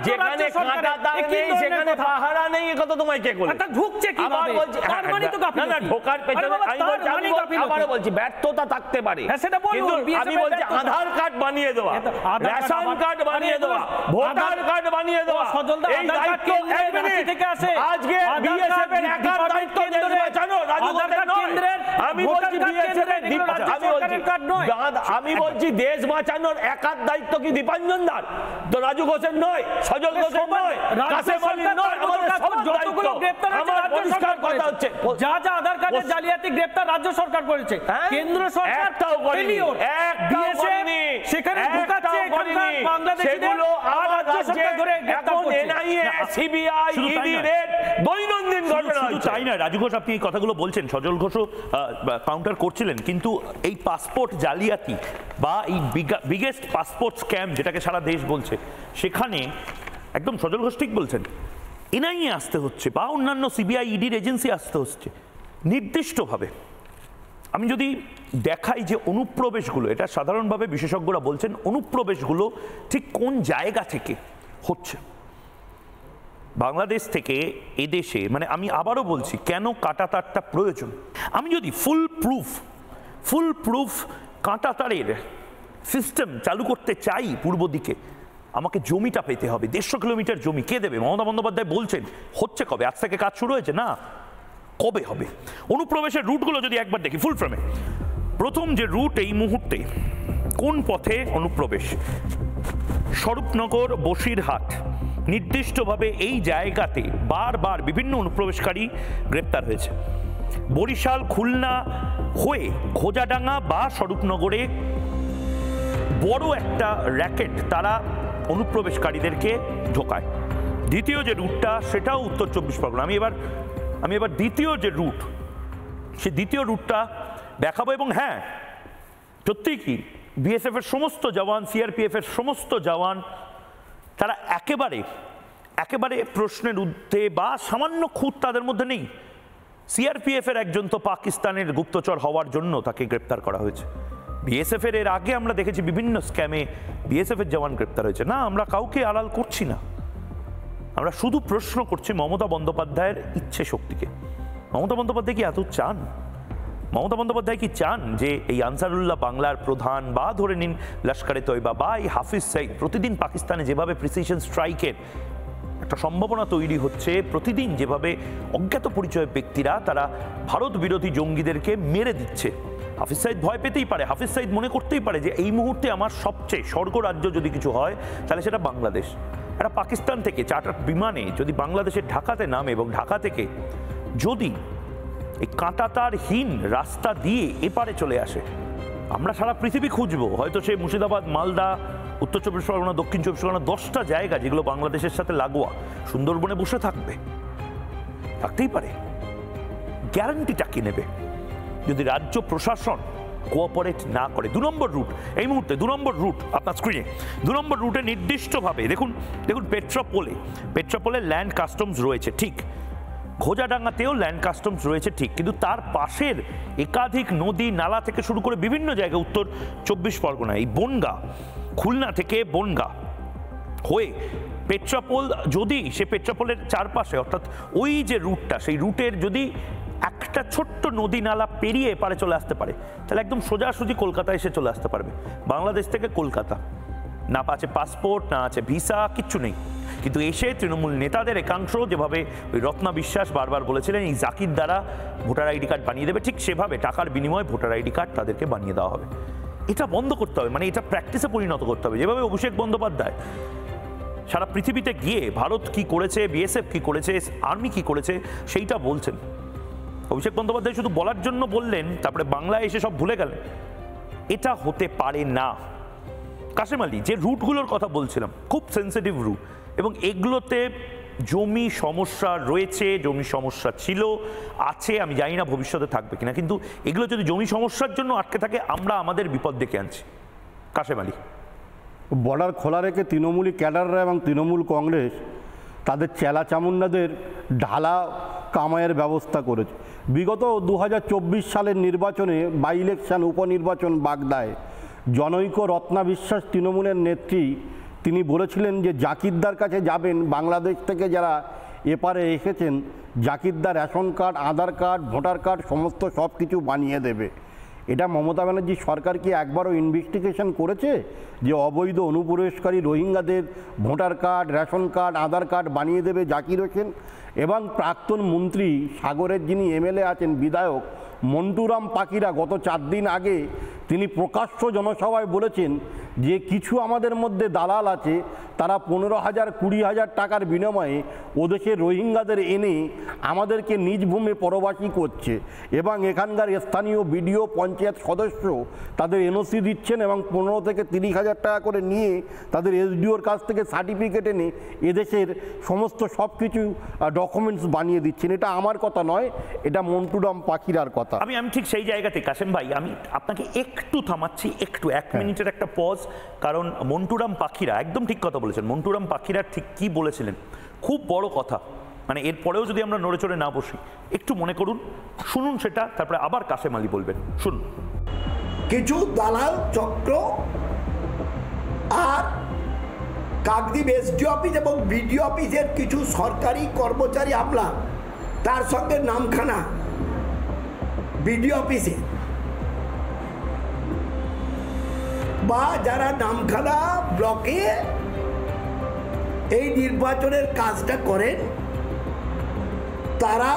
K: যেখানে কাঁটাতার নেই সেখানে পাহারা নেই, এ কথা তোমায় কে বলে?
J: ঢুকছে কিভাবে? তার মানে তো গাফিলতি।
K: না ঢোকার পেছনে আমি আবারও বলছি ব্যর্থতা থাকতে পারে, কিন্তু আমি বলছি আধার কার্ড বানিয়ে দেওয়া, রেশন কার্ড বানিয়ে দেওয়া, ভোটার কার্ড বানিয়ে দেওয়া, এই দায়িত্ব থেকে আসে। আজকে বিএসএফ এর একার দায়িত্ব দেশ বাঁচানো, রাজু ঘোষের নয়। আমি বলছি আমি বলছি দেশ বাঁচানোর একার দায়িত্ব কি দীপাঞ্জন দার, তো রাজু ঘোষের নয়, সজল ঘোষের নয়, কাসেম আলীর নয়, আমাদের সব দায়িত্ব। আমার পরিষ্কার কথা হচ্ছে,
J: যা যা আধার কার্ডের জালিয়াতি গ্রেফতার রাজ্য সরকার করেছে, কেন্দ্র সরকার
K: একটাও করেনি, একটাও করেনি,
J: সেখানে ঢুকাচ্ছে এখানকার বাংলাদেশিদের,
K: সেগুলো আমার রাজ্যে এখন এনআইএ, সিবিআই, ইডি রেড দৈনন্দিন ঘটনা।
B: শুধু তাই না রাজু ঘোষ, আপনি এই কথাগুলো বলছেন, সজল ঘোষও কাউন্টার করছিলেন, কিন্তু এই পাসপোর্ট জালিয়াতি বা এই বিগেস্ট পাসপোর্ট স্ক্যাম যেটাকে সারা দেশ বলছে, সেখানে একদম সজল ঘোষ ঠিক বলছেন, এনআইএ আসতে হচ্ছে বা অন্যান্য সিবিআই, ইডির এজেন্সি আসতে হচ্ছে নির্দিষ্টভাবে। আমি যদি দেখাই যে অনুপ্রবেশগুলো, এটা সাধারণভাবে বিশেষজ্ঞরা বলছেন অনুপ্রবেশগুলো ঠিক কোন জায়গা থেকে হচ্ছে। বাংলাদেশ থেকে এদেশে, মানে আমি আবারও বলছি কেন কাঁটাতারটা প্রয়োজন। আমি যদি ফুল প্রুফ কাঁটাতারের সিস্টেম চালু করতে চাই পূর্ব দিকে, আমাকে জমিটা পেতে হবে। 150 কিলোমিটার জমি কে দেবে? মমতা বন্দ্যোপাধ্যায় বলছেন। হচ্ছে কবে? আজ থেকে কাজ শুরু হয়েছে না, কবে হবে? অনুপ্রবেশের রুটগুলো যদি একবার দেখি ফুল ফ্রেমে, প্রথম যে রুট এই মুহূর্তে কোন পথে অনুপ্রবেশ, স্বরূপনগর বসিরহাট, নির্দিষ্টভাবে এই জায়গাতে বারবার বিভিন্ন অনুপ্রবেশকারী গ্রেপ্তার হয়েছে। বরিশাল খুলনা হয়ে খোজাডাঙ্গা বা স্বরূপনগরে বড় একটা র্যাকেট তারা অনুপ্রবেশকারীদেরকে ঢোকায়। দ্বিতীয় যে রুটটা সেটাও উত্তর 24 পরগনা। আমি এবার দ্বিতীয় যে রুট, সে দ্বিতীয় রুটটা দেখাবো। এবং হ্যাঁ, সত্যিই কি বিএসএফ এর সমস্ত জওয়ান, সিআরপিএফ এর সমস্ত জওয়ান, তারা একেবারে প্রশ্নের ঊর্ধ্বে বা সামান্য খুঁত তাদের মধ্যে নেই। সিআরপিএফ এর একজন তো পাকিস্তানের গুপ্তচর হওয়ার জন্য তাকে গ্রেপ্তার করা হয়েছে। বিএসএফ এর আগে আমরা দেখেছি বিভিন্ন স্ক্যামে বিএসএফ এর জওয়ান গ্রেপ্তার হয়েছে। না, আমরা কাউকে আড়াল করছি না, আমরা শুধু প্রশ্ন করছি মমতা বন্দ্যোপাধ্যায়ের ইচ্ছে শক্তিকে। মমতা বন্দ্যোপাধ্যায় কি এত চান? মমতা বন্দ্যোপাধ্যায় কি চান যে এই আনসারুল্লাহ বাংলার প্রধান বা ধরে নিন লস্করে তৈবা বা এই হাফিজ সাইদ প্রতিদিন পাকিস্তানে যেভাবে প্রিসিশন স্ট্রাইকের একটা সম্ভাবনা তৈরি হচ্ছে, প্রতিদিন যেভাবে অজ্ঞাত পরিচয় ব্যক্তিরা তারা ভারত বিরোধী জঙ্গিদেরকে মেরে দিচ্ছে, হাফিজ সাইদ ভয় পেতেই পারে। হাফিজ সাইদ মনে করতেই পারে যে এই মুহূর্তে আমার সবচেয়ে স্বর্গরাজ্য যদি কিছু হয় তাহলে সেটা বাংলাদেশ। একটা পাকিস্তান থেকে চার্টার বিমানে যদি বাংলাদেশের ঢাকাতে নামে এবং ঢাকা থেকে যদি এই কাঁটাতারহীন রাস্তা দিয়ে এপারে চলে আসে, আমরা সারা পৃথিবী খুঁজবো। হয়তো সে মুর্শিদাবাদ, মালদা, উত্তর 24 পরগনা, দক্ষিণ 24 পরগনা, 10টা জায়গা যেগুলো বাংলাদেশের সাথে লাগোয়া, সুন্দরবনে বসে থাকতেই পারে। গ্যারান্টিটা কি নেবে যদি রাজ্য প্রশাসন কোঅপারেট না করে? 2 নম্বর রুট এই মুহূর্তে, 2 নম্বর রুট আপনার স্ক্রিনে, 2 নম্বর রুটে নির্দিষ্টভাবে দেখুন পেট্রাপোলে ল্যান্ড কাস্টমস রয়েছে ঠিক, খোজাডাঙ্গাতেও ল্যান্ড কাস্টমস রয়েছে ঠিক, কিন্তু তার পাশের একাধিক নদী নালা থেকে শুরু করে বিভিন্ন জায়গায় উত্তর 24 পরগনা, এই বনগা, খুলনা থেকে বনগা হয়ে পেট্রাপোল, যদি সে পেট্রাপোলের চারপাশে অর্থাৎ ওই যে রুটটা, সেই রুটের যদি একটা ছোট্ট নদী নালা পেরিয়ে এপারে চলে আসতে পারে তাহলে একদম সোজাসুজি কলকাতা এসে চলে আসতে পারবে। বাংলাদেশ থেকে কলকাতা, না আছে পাসপোর্ট, না আছে ভিসা, কিচ্ছু নেই, কিন্তু এসে তৃণমূল নেতাদের একাংশ যেভাবে ওই রত্না বিশ্বাস বারবার বলেছিলেন এই জাকির দ্বারা ভোটার আইডি কার্ড বানিয়ে দেবে, ঠিক সেভাবে টাকার বিনিময়ে ভোটার আইডি কার্ড তাদেরকে বানিয়ে দেওয়া হবে। এটা বন্ধ করতে হবে, মানে এটা প্র্যাকটিসে পরিণত করতে হবে। যেভাবে অভিষেক বন্দ্যোপাধ্যায় সারা পৃথিবীতে গিয়ে ভারত কি করেছে, বিএসএফ কি করেছে, আর্মি কি করেছে সেইটা বলছেন। অভিষেক বন্দ্যোপাধ্যায় শুধু বলার জন্য বললেন, তারপরে বাংলায় এসে সব ভুলে গেলেন। এটা হতে পারে না। কাশেম আলী, যে রুটগুলোর কথা বলছিলাম খুব সেন্সিটিভ রুট, এবং এগুলোতে জমি সমস্যা রয়েছে, জমি সমস্যা ছিল, আছে, আমি জানি না ভবিষ্যতে থাকবে কিনা, কিন্তু এগুলো যদি জমি সমস্যার জন্য আটকে থাকে আমরা আমাদের বিপদ ডেকে আনছি। কাশেম আলী,
L: বর্ডার খোলা রেখে তৃণমূলী ক্যাডাররা এবং তৃণমূল কংগ্রেস তাদের চেলা চামুন্ডাদের ঢালা কামাইয়ের ব্যবস্থা করেছে। বিগত 2024 সালের নির্বাচনে বাই ইলেকশন, উপনির্বাচন বাগদায় জনৈক রত্না বিশ্বাস তৃণমূলের নেত্রী, তিনি বলেছিলেন যে জাকিরদার কাছে যাবেন, বাংলাদেশ থেকে যারা এপারে এসেছেন জাকিরদার রেশন কার্ড, আধার কার্ড, ভোটার কার্ড সমস্ত সব কিছু বানিয়ে দেবে। এটা মমতা ব্যানার্জি সরকার কি একবারও ইনভেস্টিগেশন করেছে যে অবৈধ অনুপ্রবেশকারী রোহিঙ্গাদের ভোটার কার্ড, রেশন কার্ড, আধার কার্ড বানিয়ে দেবে জাকির হোসেন? এবং প্রাক্তন মন্ত্রী সাগরের যিনি এমএলএ আছেন, বিধায়ক মন্টুরাম পাখিরা, গত 4 দিন আগে তিনি প্রকাশ্য জনসভায় বলেছেন যে কিছু আমাদের মধ্যে দালাল আছে, তারা 15,000 20,000 টাকার বিনিময়ে ওদেশের রোহিঙ্গাদের এনে আমাদেরকে নিজ ভূমে পরবাসী করছে, এবং এখানকার স্থানীয় বিডিও, পঞ্চায়েত সদস্য তাদের এনওসি দিচ্ছেন এবং 15 থেকে 30,000 টাকা করে নিয়ে তাদের এসডিওর কাছ থেকে সার্টিফিকেট এনে এদেশের সমস্ত সব কিছু ডকুমেন্টস বানিয়ে দিচ্ছেন। এটা আমার কথা নয়, এটা মন্টুরাম পাখিরার কথা।
B: আমি ঠিক সেই জায়গাতে কাশেম ভাই আমি আপনাকে একটু থামাচ্ছি, একটু 1 মিনিটের একটা পজ, কারণ মন্টুরাম পাখিরা একদম ঠিক কথা বলেছেন। মন্টুরাম পাখিরা ঠিক কি বলেছিলেন, খুব বড় কথা, মানে এরপরেও যদি আমরা নড়ে চড়ে না বসি, একটু মনে করুন, শুনুন সেটা, তারপরে আবার কাশেম আলী বলবেন। শুনুন।
M: কিছু দালাল চক্র আর কাকদ্বীপ এসডি অফিস এবং বিডিও অফিসের কিছু সরকারি কর্মচারী আমলা, তার সঙ্গে নামখানা বিডিও অফিসে বা যারা নামখানা ব্লকে এই নির্বাচনের কাজটা করেন, তারা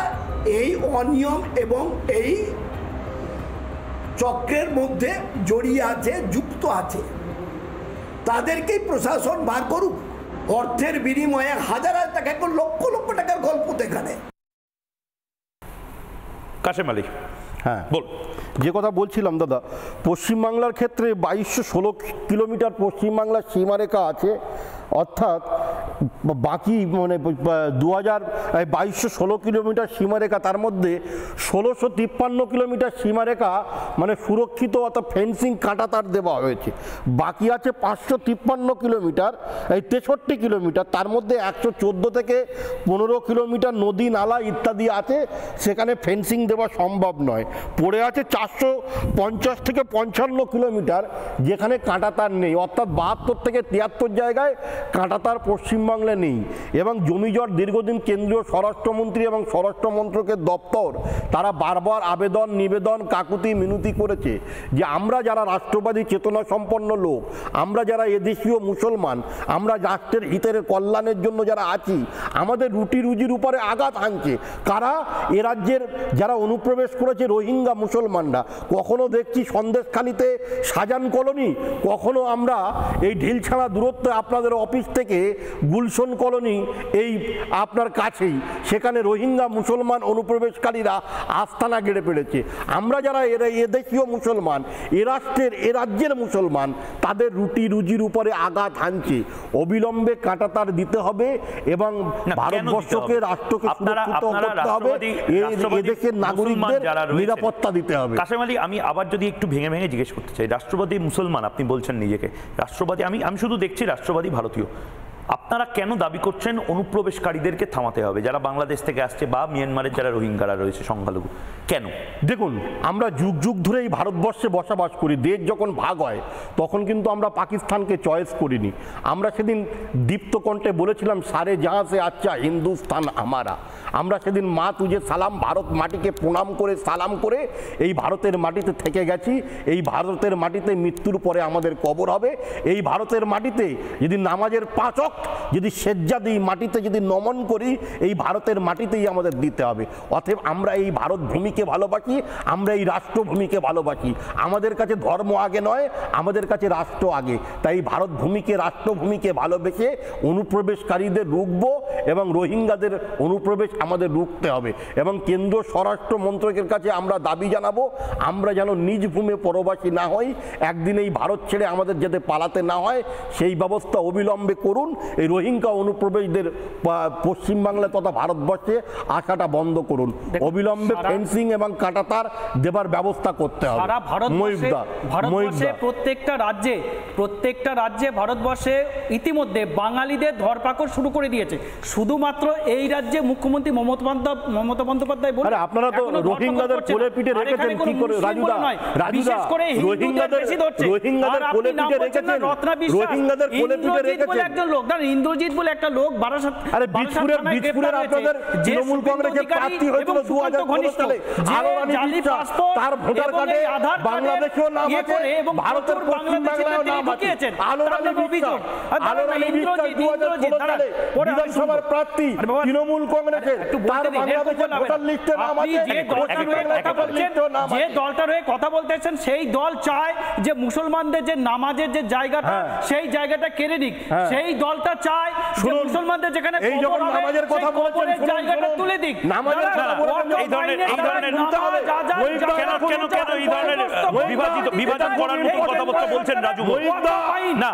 M: এই অনিয়ম এবং এই চক্রের মধ্যে জড়িয়ে আছে, যুক্ত আছে। তাদেরকেই প্রশাসন বার করুক। অর্থের বিনিময়ে হাজার হাজার টাকা, লক্ষ লক্ষ টাকার গল্প এখানে।
B: কাশেম আলী,
L: হ্যাঁ বল। যে কথা বলছিলাম দাদা, পশ্চিমবাংলার ক্ষেত্রে 2216 কিলোমিটার পশ্চিমবাংলার সীমারেখা আছে, অর্থাৎ বাকি মানে 2216 কিলোমিটার সীমারেখা, তার মধ্যে 1653 কিলোমিটার সীমারেখা মানে সুরক্ষিত, অর্থাৎ ফেন্সিং কাঁটাতার দেওয়া হয়েছে। বাকি আছে 553 কিলোমিটার, এই 63 কিলোমিটার, তার মধ্যে 114 থেকে 15 কিলোমিটার নদী নালা ইত্যাদি আছে, সেখানে ফেন্সিং দেওয়া সম্ভব নয়। পড়ে আছে 450 থেকে 55 কিলোমিটার, যেখানে কাঁটাতার নেই, অর্থাৎ 72 থেকে 73 জায়গায় কাঁটাতার পশ্চিমবাংলায় নেই। এবং জমিজট দীর্ঘদিন কেন্দ্রীয় স্বরাষ্ট্রমন্ত্রী এবং স্বরাষ্ট্র মন্ত্রকের দপ্তর তারা বারবার আবেদন নিবেদন কাকুতি মিনতি করেছে যে আমরা যারা রাষ্ট্রবাদী চেতনা সম্পন্ন লোক, আমরা যারা এদেশীয় মুসলমান, আমরা রাষ্ট্রের হিতের কল্যাণের জন্য যারা আছি, আমাদের রুটি রুজির উপরে আঘাত হানছে কারা? এ রাজ্যের যারা অনুপ্রবেশ করেছে রোহিঙ্গা মুসলমানরা। কখনো দেখছি সন্দেশখালিতে শাহজাহান কলোনি, কখনো আমরা এই ঢিলছাড়া দূরত্বে আপনাদের অফিস থেকে গুলশন কলোনি এই আপনার কাছেই, সেখানে রোহিঙ্গা মুসলমান অনুপ্রবেশকারীরা আস্তানা গেড়ে ফেলেছে। আমরা যারা এদেশীয় মুসলমান, এ রাষ্ট্রের এ রাজ্যের মুসলমান, তাদের রুটি রুজির উপরে আঘাত হানছে। অবিলম্বে কাঁটাতার দিতে হবে এবং ভারতবর্ষকে রাষ্ট্রকে সুরক্ষিত করতে হবে, এদেশের নাগরিকদের নিরাপত্তা দিতে হবে।
B: কাশেম আলী, আমি আবার যদি একটু ভেঙে ভেঙে জিজ্ঞেস করতে চাই, রাষ্ট্রবাদী মুসলমান আপনি বলছেন নিজেকে রাষ্ট্রবাদী, আমি শুধু দেখছি রাষ্ট্রবাদী ভারতীয়, আপনারা কেন দাবি করছেন অনুপ্রবেশকারীদেরকে থামাতে হবে, যারা বাংলাদেশ থেকে আসছে বা মিয়ানমারের যারা রোহিঙ্গারা রয়েছে সংখ্যালঘু? কেন?
L: দেখুন, আমরা যুগ যুগ ধরে এই ভারতবর্ষে বসবাস করি। দেশ যখন ভাগ হয় তখন কিন্তু আমরা পাকিস্তানকে চয়েস করিনি। আমরা সেদিন দীপ্তকণ্ঠে বলেছিলাম সারে জাহাঁ সে আচ্ছা হিন্দুস্তান আমারা। আমরা সেদিন মা তুজে সালাম, ভারত মাটিকে প্রণাম করে সালাম করে এই ভারতের মাটিতে থেকে গেছি। এই ভারতের মাটিতে মৃত্যুর পরে আমাদের কবর হবে। এই ভারতের মাটিতে যদি নামাজের 5 ওয়াক্ত যদি সেজ্জা দিই, মাটিতে যদি নমন করি, এই ভারতের মাটিতেই আমাদের দিতে হবে। অতএব আমরা এই ভারত ভূমিকে ভালোবাসি, আমরা এই রাষ্ট্রভূমিকে ভালোবাসি। আমাদের কাছে ধর্ম আগে নয়, আমাদের কাছে রাষ্ট্র আগে। তাই ভারত ভূমিকে রাষ্ট্রভূমিকে ভালোবেসে অনুপ্রবেশকারীদের রুখবো এবং রোহিঙ্গাদের অনুপ্রবেশ আমাদের রুখতে হবে। এবং কেন্দ্র স্বরাষ্ট্র মন্ত্রকের কাছে আমরা দাবি জানাবো, আমরা যেন নিজ ভূমে পরবাসী না হই, একদিন এই ভারত ছেড়ে আমাদের যাতে পালাতে না হয় সেই ব্যবস্থা অবিলম্বে করুন। এই রোহিঙ্গা অনুপ্রবেশদের পশ্চিমবাংলা তথা ভারতবর্ষে আসাটা বন্ধ করুন। অবিলম্বে ফেন্সিং এবং কাঁটাতার দেবার ব্যবস্থা করতে হবে।
J: সারা ভারতবর্ষে প্রত্যেকটা রাজ্যে ভারতবর্ষে ইতিমধ্যে বাঙালিদের ধরপাকড় শুরু করে দিয়েছে। শুধুমাত্র এই রাজ্যে মুখ্যমন্ত্রী মমতা বন্দ্যোপাধ্যায় বলে
L: আপনারা তো রোহিঙ্গাদের কোলে পিঠে রেখেছেন কি করে? রাজুদা রোহিঙ্গাদের কোলে পিঠে রেখেছেন, রোহিঙ্গাদের কোলে পিঠে রেখেছেন
J: একজন লোক, ইন্দ্রজিৎ বলে একটা লোক বারাসাত,
L: আরে বীজপুরের আপনাদের তৃণমূল কংগ্রেসের প্রার্থী হয়েছিল 2015 সালে, তার ভোটার কার্ডে বাংলাদেশেও নাম আছে, ভারতের পশ্চিমবাংলায়ও নাম আছে। আলোর আলী বিশ্বাস 2015 সালে বিধানসভার প্রার্থী তৃণমূল কংগ্রেসের, তার বাংলাদেশের ভোটার লিস্টে নাম আছে।
J: যে দলটার হয়ে কথা বলতেছেন সেই দল চায় যে মুসলমানদের যে নামাজের যে জায়গাটা, সেই জায়গাটা কেড়ে নিক। সেই দলটা চায় যে মুসলমানদের যেখানে
L: এই যখন নামাজের কথা বলছেন,
J: জায়গাটা তুলে দিক।
L: নামাজের কথা বলছেন,
B: এই ধরনের কেন এই ধরনের বিভাজন করার মতো কথাবার্তা বলছেন রাজু? না,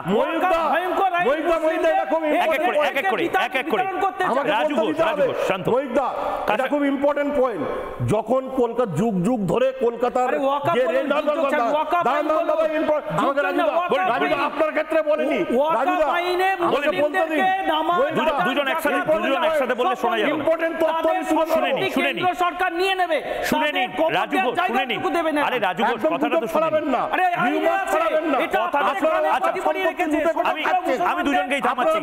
B: এক এক করে রাজু ঘোষ শান্ত।
L: এটা খুব ইম্পর্টেন্ট পয়েন্ট। যখন কলকাতা যুগ যুগ ধরে কলকাতার যে আপনার ক্ষেত্রে বলেনি,
B: দুজন একসাথে বললে শোনা যাবে।
L: ইম্পর্টেন্ট তথ্য
J: কেন্দ্র সরকার নিয়ে নেবে।
B: শুনে নিন রাজু ঘোষ, শুনে নিন। আরে রাজু ঘোষ, কথাটা তো শুনবেন না। আমি দুজনকেই থামাচ্ছি,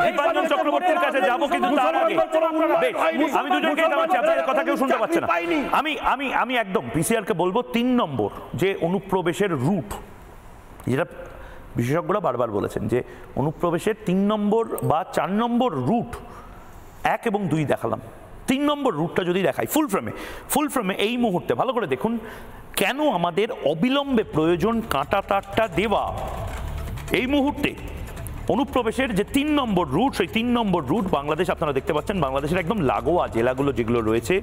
B: দীপাঞ্জন চক্রবর্তীর কাছে যাবো, কিন্তু তার আগে আমি দুজনকেই থামাচ্ছি, আপনাদের কথা কেউ শুনতে পাচ্ছে না। আমি একদম পিসিআর কে বলবো 3 নম্বর যে অনুপ্রবেশের রুট, যেটা বিশেষজ্ঞরা বারবার বলেছেন যে অনুপ্রবেশের 3 নম্বর বা 4 নম্বর রুট 1 এবং 2 দেখালাম। 3 নম্বর রুটটা যদি দেখাই ফুল ফ্রেমে এই মুহূর্তে ভালো করে দেখুন কেন আমাদের অবিলম্বে প্রয়োজন কাঁটা তারটা দেওয়া। এই মুহূর্তে অনুপ্রবেশের যে 3 নম্বর রুট, সেই 3 নম্বর রুট বাংলাদেশ, আপনারা দেখতে পাচ্ছেন বাংলাদেশের একদম লাগোয়া জেলাগুলো যেগুলো রয়েছে,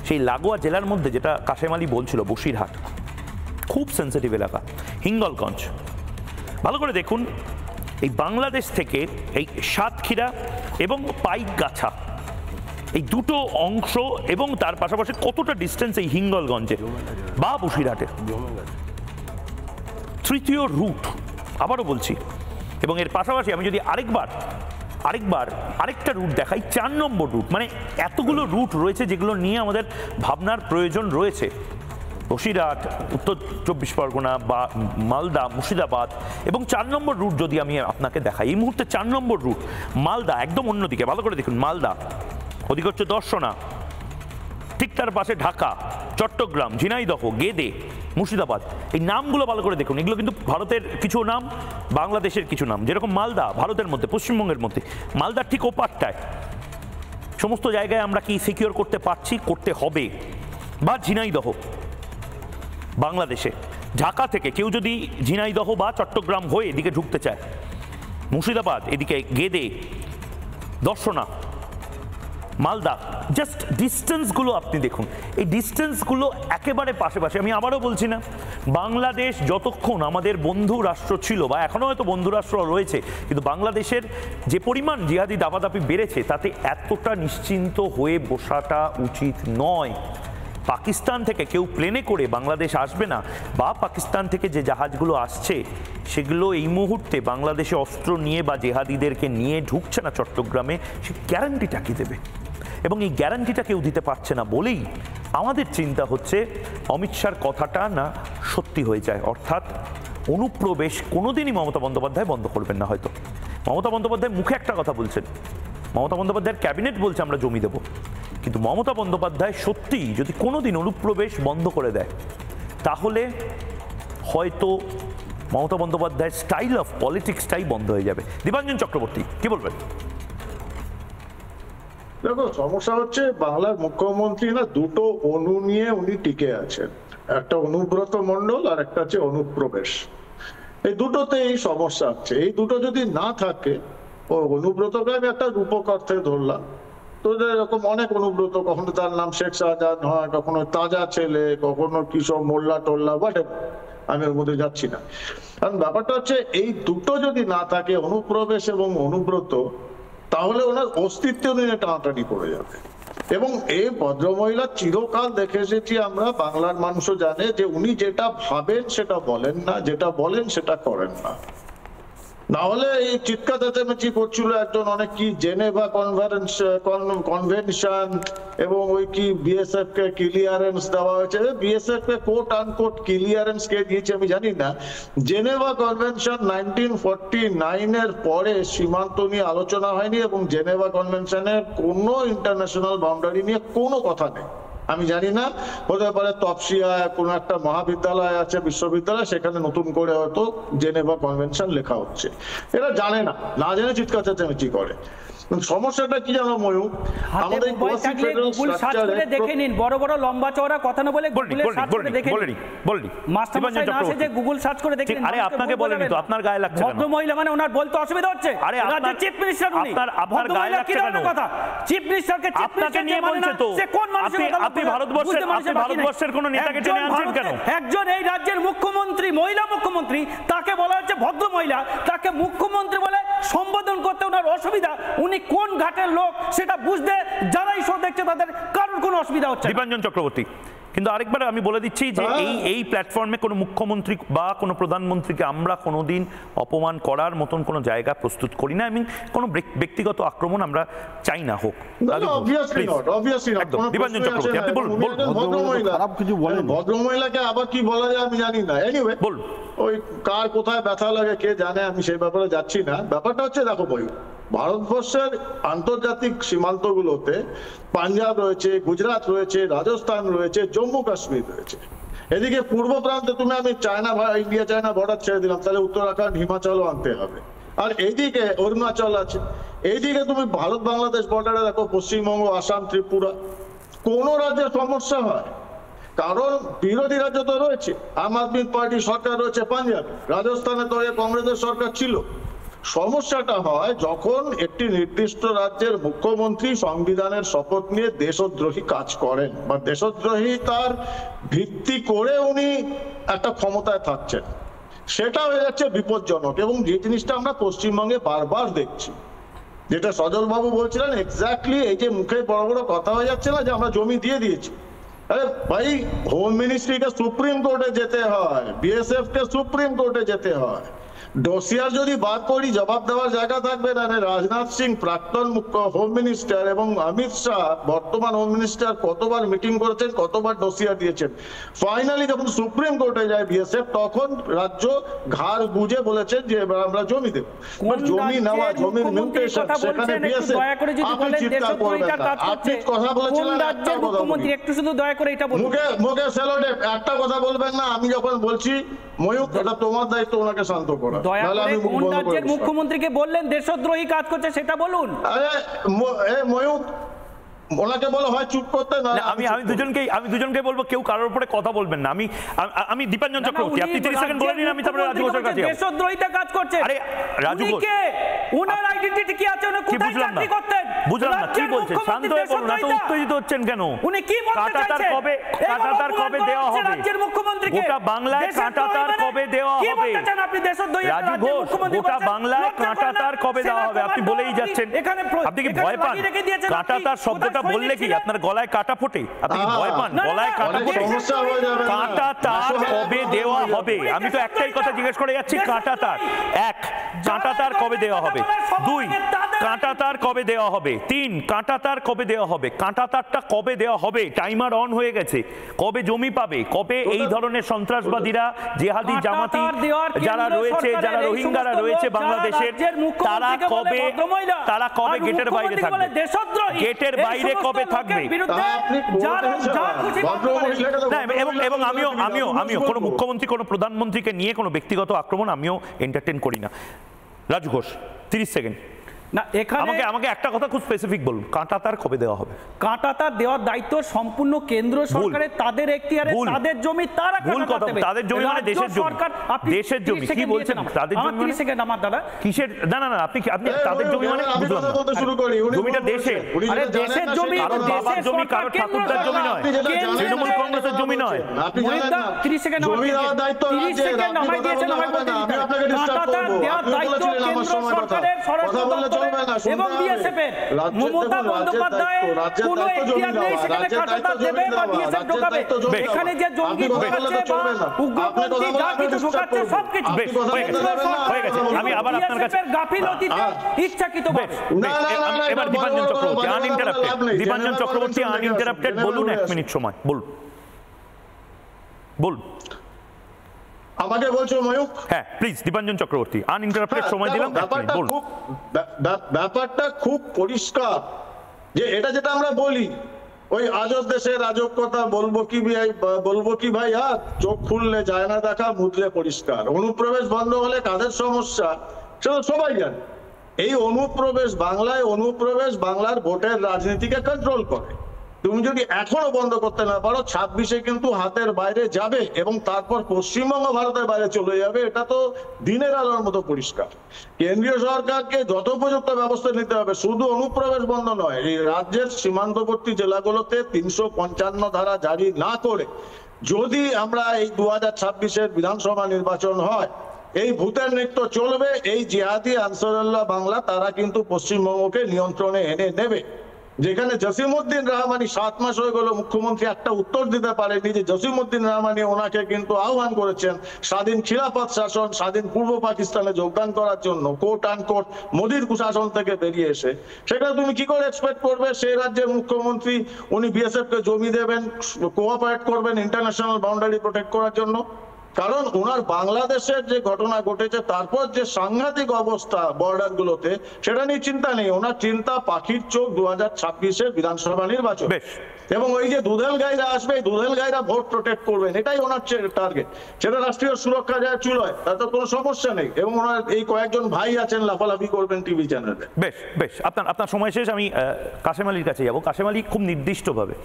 B: সেই লাগোয়া জেলার মধ্যে যেটা কাশেম আলী বলছিল, বসিরহাট খুব সেন্সিটিভ এলাকা, হিঙ্গলগঞ্জ। ভালো করে দেখুন এই বাংলাদেশ থেকে এই সাতক্ষীরা এবং পাইকগাছা, এই দুটো অংশ এবং তার পাশাপাশি কতটা ডিস্টেন্স এই হিঙ্গলগঞ্জে বা বসিরহাটে। তৃতীয় রুট আবারও বলছি, এবং এর পাশাপাশি আমি যদি আরেকটা রুট দেখাই, 4 নম্বর রুট। মানে এতগুলো রুট রয়েছে যেগুলো নিয়ে আমাদের ভাবনার প্রয়োজন রয়েছে। বসিরহাট, উত্তর 24 পরগনা বা মালদা, মুর্শিদাবাদ, এবং 4 নম্বর রুট যদি আমি আপনাকে দেখাই এই মুহূর্তে 4 নম্বর রুট মালদা, একদম অন্যদিকে। ভালো করে দেখুন মালদা, ওদিকে হচ্ছে দর্শনা, ঠিক তার পাশে ঢাকা, চট্টগ্রাম, ঝিনাইদহ, গেদে, মুর্শিদাবাদ। এই নামগুলো ভালো করে দেখুন, এগুলো কিন্তু ভারতের কিছু নাম, বাংলাদেশের কিছু নাম। যেরকম মালদা ভারতের মধ্যে, পশ্চিমবঙ্গের মধ্যে, মালদার ঠিক ওপারটায় সমস্ত জায়গায় আমরা কি সিকিউর করতে পারছি, করতে হবে। বা ঝিনাইদহ বাংলাদেশে, ঢাকা থেকে কেউ যদি ঝিনাইদহ বা চট্টগ্রাম হয়ে এদিকে ঢুকতে চায়, মুর্শিদাবাদ, এদিকে গেদে, দর্শনা, মালদা, জাস্ট ডিস্টেন্সগুলো আপনি দেখুন। এই ডিস্টেন্সগুলো একেবারে পাশে। আমি আবারও বলছি না, বাংলাদেশ যতক্ষণ আমাদের বন্ধু রাষ্ট্র ছিল বা এখনও হয়তো বন্ধু রাষ্ট্র রয়েছে, কিন্তু বাংলাদেশের যে পরিমাণ জিহাদি দাপাদাপি বেড়েছে তাতে এতটা নিশ্চিন্ত হয়ে বসাটা উচিত নয়। পাকিস্তান থেকে কেউ প্লেনে করে বাংলাদেশ আসবে না, বা পাকিস্তান থেকে যে জাহাজগুলো আসছে সেগুলো এই মুহূর্তে বাংলাদেশে অস্ত্র নিয়ে বা জেহাদিদেরকে নিয়ে ঢুকছে না চট্টগ্রামে, সে গ্যারান্টিটা কি দেবে? এবং এই গ্যারান্টিটা কেউ দিতে পারছে না বলেই আমাদের চিন্তা হচ্ছে অমিত শাহর কথাটা না সত্যি হয়ে যায়। অর্থাৎ অনুপ্রবেশ কোনোদিনই মমতা বন্দ্যোপাধ্যায় বন্ধ করবেন না। হয়তো মমতা বন্দ্যোপাধ্যায় মুখে একটা কথা বলছেন, মমতা বন্দ্যোপাধ্যায়ের ক্যাবিনেট বলছে আমরা জমি দেব, কিন্তু মমতা বন্দ্যোপাধ্যায় সত্যিই যদি কোনোদিন অনুপ্রবেশ বন্ধ করে দেয় তাহলে হয়তো মমতা বন্দ্যোপাধ্যায়ের স্টাইল অফ পলিটিক্সটাই বন্ধ হয়ে যাবে। দীপাঞ্জন চক্রবর্তী কি বলবেন?
N: দেখো, সমস্যা হচ্ছে বাংলার মুখ্যমন্ত্রী না দুটো অনু নিয়ে উনি টিকে আছেন, একটা অনুব্রত মণ্ডল আর একটা হচ্ছে অনুপ্রবেশ। এই দুটোতে এই সমস্যা হচ্ছে। এই দুটো যদি না থাকে, ও অনুব্রতকে আমি একটা রূপক অর্থে ধরলাম, তো এরকম অনেক অনুব্রত, কখনো তার নাম শেখ শাহজাহান হয়, কখনো তাজা ছেলে, কখনো কিশোর মোল্লা টোল্লা, বাট আমি ওর মধ্যে যাচ্ছি না। কারণ ব্যাপারটা হচ্ছে এই দুটো যদি না থাকে, অনুপ্রবেশ এবং অনুব্রত, তাহলে ওনার অস্তিত্ব নিয়ে টানাটানি পড়ে যাবে। এবং এই ভদ্রমহিলা চিরকাল দেখে এসেছি আমরা, বাংলার মানুষও জানে যে উনি যেটা ভাবেন সেটা বলেন না, যেটা বলেন সেটা করেন না। না হলে এই চিৎকার চেঁচামেচি করছিল একজন অনেক কি জেনেভা কনভেনশন এবং ওই কি বিএসএফ কে ক্লিয়ারেন্স দেওয়া হয়েছে। বিএসএফ কে কোট আনকোট ক্লিয়ারেন্স কে দিয়েছে আমি জানি না। জেনেভা কনভেনশন 1949 এর পরে সীমান্ত নিয়ে আলোচনা হয়নি, এবং জেনেভা কনভেনশনের কোনো ইন্টারন্যাশনাল বাউন্ডারি নিয়ে কোনো কথা নেই। আমি জানি না, হতে পারে তপসিয়ায় কোনো একটা মহাবিদ্যালয় আছে, বিশ্ববিদ্যালয়, সেখানে নতুন করে হয়তো জেনেভা কনভেনশন লেখা হচ্ছে। এরা জানে না, না জেনে চিৎকার চেঁচামেচি করে। সমস্যাটা কি জানো ময়ূর, আমাদের
J: গুগল সার্চ করে দেখে নিন, বড় বড় লম্বা চওড়া কথা না বলে গুগল সার্চ করে দেখে নিন। মাস্টারমশাই না আসে যে গুগল সার্চ করে দেখে নিন।
B: আরে আপনাকে বলেনি তো, আপনার গায়ে লাগছে কেন?
J: ভদ্র মহিলা মানে ওনার বলতে অসুবিধা হচ্ছে?
B: আরে আপনার
J: চিফ মিনিস্টার উনি,
B: আপনার গায়ে লাগছে কেন
J: কথা? চিফ মিনিস্টারকে চিফ মিনিস্টার নিয়ে বলছে তো, সে কোন মানুষের কথা?
B: আপনি ভারতবর্ষের কোন নেতাকে টেনে আনছেন কেন?
J: একজন এই রাজ্যের মুখ্যমন্ত্রী, মহিলা মুখ্যমন্ত্রী, তাকে বলা হচ্ছে ভদ্র মহিলা, তাকে মুখ্যমন্ত্রী বলে সম্বোধন করতে ওনার অসুবিধা। উনি কোন ঘাটের লোক সেটা বুঝতে যারাই শো দেখছে তাদের কারোর কোনো অসুবিধা হচ্ছে না।
B: দীপাঞ্জন চক্রবর্তী, কিন্তু আরেকবার আমি বলে দিচ্ছি যে এই প্ল্যাটফর্মে কোনো মুখ্যমন্ত্রী বা কোনো প্রধানমন্ত্রীকে আমরা কোনোদিন অপমান করার মতন কোনো জায়গা প্রস্তুত করি না এবং কোনো ব্যক্তিগত আক্রমণ আমরা চাই না হোক। দীপাঞ্জন চক্রবর্তী, আপনি বলুন।
N: ভদ্রমহিলাকে আবার কি বলা যায় আমি জানি না। এনিওয়ে বলুন, ওই কার কোথায় ব্যথা লাগে কে জানে, আমি সেই ব্যাপারে যাচ্ছি না। ব্যাপারটা হচ্ছে, দেখো ভাই, ভারতবর্ষের আন্তর্জাতিক সীমান্তগুলোতে পাঞ্জাব রয়েছে, গুজরাট রয়েছে, রাজস্থান রয়েছে, জম্মু কাশ্মীর রয়েছে। এদিকে পূর্ব প্রান্তে তুমি আমি চায়না ইন্ডিয়া চায়না বর্ডার ছেড়ে দিলাম, তাহলে উত্তরাখণ্ড হিমাচলও আনতে হবে। আর এইদিকে অরুণাচল আছে, এইদিকে তুমি ভারত বাংলাদেশ বর্ডারে দেখো পশ্চিমবঙ্গ, আসাম, ত্রিপুরা। কোন রাজ্যের সমস্যা হয়? কারণ বিরোধী রাজ্য তো রয়েছে, আম আদমি পার্টি সরকার রয়েছে পাঞ্জাবে, রাজস্থানে তো কংগ্রেসের সরকার ছিল। সমস্যাটা হয় যখন একটি নির্দিষ্ট রাজ্যের মুখ্যমন্ত্রী সংবিধানের শপথ নিয়ে দেশদ্রোহী কাজ করেন বা দেশদ্রোহী তার ভিত্তি করে উনি একটা ক্ষমতায় থাকছেন, সেটা হয়ে যাচ্ছে বিপজ্জনক। এবং যে জিনিসটা আমরা পশ্চিমবঙ্গে বারবার দেখছি, যেটা সজল বাবু বলছিলেন এক্স্যাক্টলি, এই যে মুখে বড় বড় কথা হয়ে যাচ্ছে না যে আমরা জমি দিয়ে দিয়েছি। আরে ভাই, হোম মিনিস্ট্রিকে সুপ্রিম কোর্টে যেতে হয়, বিএসএফ কে সুপ্রিম কোর্টে যেতে হয়। ডোসিয়ার যদি বাদ করি জবাব দেওয়ার জায়গা থাকবে না। রাজনাথ সিং প্রাক্তন হোম মিনিস্টার এবং অমিত শাহ বর্তমান হোম মিনিস্টার কতবার মিটিং করেছেন, কতবার ডোসিয়ার দিয়েছেন। ফাইনালি যখন সুপ্রিম কোর্টে যায় বিএসএফ, তখন রাজ্য ঘাড় বুঝে বলেছেন যে এবার আমরা জমি দেব। জমি নেওয়া, জমির মিউটেশন, সেখানে বিএসএফ আপনি চিন্তা করবেন না। আপনি কথা বলেছিলেন একটা কথা,
J: একটু শুধু দয়া করে এটা বলুন,
N: মুখে সেলোটেপ একটা কথা বলবেন না। আমি যখন বলছি ময়ূক, এটা তোমার দায়িত্ব ওনাকে শান্ত করা।
J: রাজ্যের মুখ্যমন্ত্রীকে বললেন দেশদ্রোহী কাজ করছে সেটা বলুন।
N: আরে ময়ূক, ওনাকে বলো হয় চুপ করতে না।
B: আমি দুজনকে বলবো কেউ কারোর উপরে কথা বলবেন না। আমি দীপাঞ্জন চক্রবর্তী, আপনি 30 সেকেন্ড বলে নিন, আমি তারপরে রাজু ঘোষের কাছে যাব।
J: দেশদ্রোহিতা কাজ করছে।
B: আরে রাজু ঘোষ,
J: ওনার আইডেন্টিটি কি আছে? উনি কোথায় চাকরি করতেন?
B: বুঝলাম না কি বলছেন, শান্ত হয়ে বলুন, এত উত্তেজিত হচ্ছেন কেন?
J: উনি কি বলতে চাইছেন?
B: কাঁটাতার কবে দেওয়া হবে?
J: রাজ্যের মুখ্যমন্ত্রীকে
B: গোটা বাংলায় কাঁটাতার কবে দেওয়া হবে?
J: কি বলতে চান আপনি? দেশদ্রোহী
B: রাজু ঘোষ, গোটা বাংলায় কাঁটাতার কবে দেওয়া হবে? আপনি বলেই যাচ্ছেন। আপনি কি ভয় পান? কাঁটাতার শব্দটা বললে কি আপনার গলায় কাটা ফোটে? আপনি কি ভয় পান গলায় কাটা ফোটে? কাঁটাতার কবে দেওয়া হবে? আমি তো একটাই কথা জিজ্ঞেস করে যাচ্ছি, কাঁটাতার এক, কাঁটাতার কবে দেওয়া হবে? 2, কাঁটাতার কবে দেওয়া হবে? 3, কাঁটাতার কবে দেওয়া হবে? কাঁটাতারটা কবে দেওয়া হবে? টাইমার অন হয়ে গেছে। কবে জমি পাবে? কবে এই ধরনের সন্ত্রাসবাদীরা, জেহাদি, জামাতি যারা রয়েছে, যারা রোহিঙ্গারা রয়েছে বাংলাদেশের, তারা কবে গেটের বাইরে থাকবে? গেটের বাইরে কবে থাকবে? এবং আমিও কোনো মুখ্যমন্ত্রী, কোনো প্রধানমন্ত্রীকে নিয়ে কোনো ব্যক্তিগত আক্রমণ আমিও এন্টারটেইন করি না। রাজু ঘোষ, 30 সেকেন্ড।
J: না, এখানে
B: আমাকে একটা কথা খুব স্পেসিফিক বলুন, কাঁটাতার কবে দেওয়া হবে?
J: কাঁটাতার দেওয়ার দায়িত্ব সম্পূর্ণ কেন্দ্র সরকারের, তাদের এখতিয়ারে, তাদের জমি তারা কাঁটাতার দেবে।
B: তাদের জমি মানে দেশের জমি। দেশের জমি কি বলছেন? তাদের জমি মানে
J: 30 সেকেন্ড আমার দাদা।
B: কিসের? না আপনি তাদের জমি মানে বুঝলাম না। জমিটা দেশের,
J: আরে দেশের জমি,
B: কারোর বাবার জমি, কারোর ঠাকুরদার জমি নয়, তৃণমূল কংগ্রেসের জমি নয়।
N: আপনি জানেন না
J: 30 সেকেন্ড
N: জমি দেওয়ার দায়িত্ব
J: 30 সেকেন্ড আমায় দিয়েছেন, আমি আপনাকে ডিস্টার্ব করব। দেওয়ার দায়িত্ব কেন্দ্র সরকারের, স্বরাষ্ট্র দপ্তরের এবং বিএসএফ এর। মমতা বন্দ্যোপাধ্যায় কোনো এখতিয়ার নেই সেখানে কাঁটাতার দেবে বা বিএসএফ ঢোকাবে। এখানে যে জঙ্গি ঢোকাচ্ছে বা উগ্রপন্থী যা কিছু ঢোকাচ্ছে সবকিছু
B: হয়ে গেছে। আমি আবার আপনার কাছে
J: গাফিলতিতে ইচ্ছাকৃতভাবে।
B: এবার দীপাঞ্জন চক্রবর্তী আনইন্টারাপ্টেড, দীপাঞ্জন চক্রবর্তী আনইন্টারাপ্টেড বলুন, 1 মিনিট সময় বলুন।
N: আমাকে বলছো ময়ূক?
B: হ্যাঁ প্লিজ, দীপাঞ্জন চক্রবর্তী আনইন্টারাপ্টেড সময় দিলাম।
N: ব্যাপারটা খুব পরিষ্কার যে এটা যেটা আমরা বলি, ওই আজব দেশে রাজকতা, বলবো কি ভাই, আর চোখ খুললে যায় না দেখা, মুদলে পরিষ্কার। অনুপ্রবেশ বন্ধ হলে কাদের সমস্যা সেটা সবাই জানে। এই অনুপ্রবেশ বাংলার ভোটের রাজনীতিকে কন্ট্রোল করে। তুমি যদি এখনো বন্ধ করতে না পারো, 26-এ কিন্তু হাতের বাইরে যাবে এবং তারপর পশ্চিমবঙ্গ ভারতের বাইরে চলে যাবে। এটা তো দিনের আলোর মতো পরিষ্কার। কেন্দ্রীয় সরকারকে যথোপযুক্ত ব্যবস্থা নিতে হবে। শুধু অনুপ্রবেশ বন্ধ নয়, এই রাজ্যের সীমান্তবর্তী জেলাগুলোতে 355 ধারা জারি না করে যদি আমরা এই 2026-এর বিধানসভা নির্বাচন হয়, এই ভূতের নৃত্য চলবে। এই জিহাদি আনসারুল্লাহ বাংলা তারা কিন্তু পশ্চিমবঙ্গকে নিয়ন্ত্রণে এনে নেবে। যেখানে জসিমউদ্দিন রহমানি 7 মাস হয়ে গেল মুখ্যমন্ত্রী একটা উত্তর দিতে পারেনি যে জসিমউদ্দিন রহমানি ওনাকে কিন্তু আহ্বান করেছেন স্বাধীন খিলাফত শাসন, স্বাধীন পূর্ব পাকিস্তানে যোগদান করার জন্য, কোট আন কোট মোদির কুশাসন থেকে বেরিয়ে এসে। সেটা তুমি কি করে এক্সপেক্ট করবে সেই রাজ্যের মুখ্যমন্ত্রী উনি বিএসএফ কে জমি দেবেন, কোঅপারেট করবেন ইন্টারন্যাশনাল বাউন্ডারি প্রোটেক্ট করার জন্য? কারণ ওনার বাংলাদেশের যে ঘটনা ঘটেছে তারপর যে সাংঘাতিক অবস্থা বর্ডার গুলোতে, সেটা নিয়ে চিন্তা নেই। ওনার চিন্তা পাখির চোখ 2026-এর বিধানসভা নির্বাচন, এবং ওই যে দুধেল গাইরা আসবে, দুধেল গাইরা ভোট প্রোটেক্ট করবেন, এটাই ওনার টার্গেট। সেটা রাষ্ট্রীয় সুরক্ষা যায় চুলোয়, তাতে কোনো সমস্যা নেই। এবং ওনার এই কয়েকজন ভাই আছেন লাফালাফি করবেন টিভি চ্যানেলে।
B: বেশ আপনার সময় শেষ। আমি কাশেম আলীর কাছে যাবো। কাশেম আলী, খুব নির্দিষ্টভাবে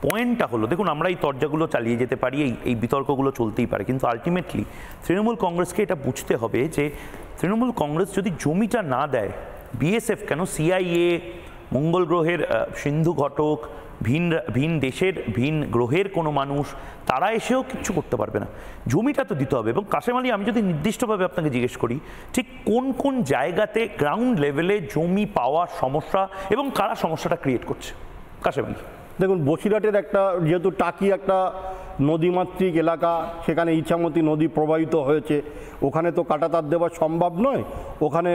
B: পয়েন্টটা হলো, দেখুন আমরা এই তর্জাগুলো চালিয়ে যেতে পারি, এই বিতর্কগুলো চলতেই পারে, কিন্তু আলটিমেটলি তৃণমূল কংগ্রেসকে এটা বুঝতে হবে যে তৃণমূল কংগ্রেস যদি জমিটা না দেয়, বিএসএফ কেন, সিআইএ, মঙ্গল গ্রহের সিন্ধু ঘটক, ভিন দেশের ভিন গ্রহের কোনো মানুষ, তারা এসেও কিছু করতে পারবে না। জমিটা তো দিতে হবে। এবং কাশেম আলী, আমি যদি নির্দিষ্টভাবে আপনাকে জিজ্ঞেস করি, ঠিক কোন কোন জায়গাতে গ্রাউন্ড লেভেলে জমি পাওয়ার সমস্যা এবং কারা সমস্যাটা ক্রিয়েট করছে? কাশেম আলী,
L: দেখুন, বসিরহাটের একটা, যেহেতু টাকি একটা নদীমাতৃক এলাকা, সেখানে ইছামতি নদী প্রবাহিত হয়েছে, ওখানে তো কাঁটাতার দেওয়া সম্ভব নয়। ওখানে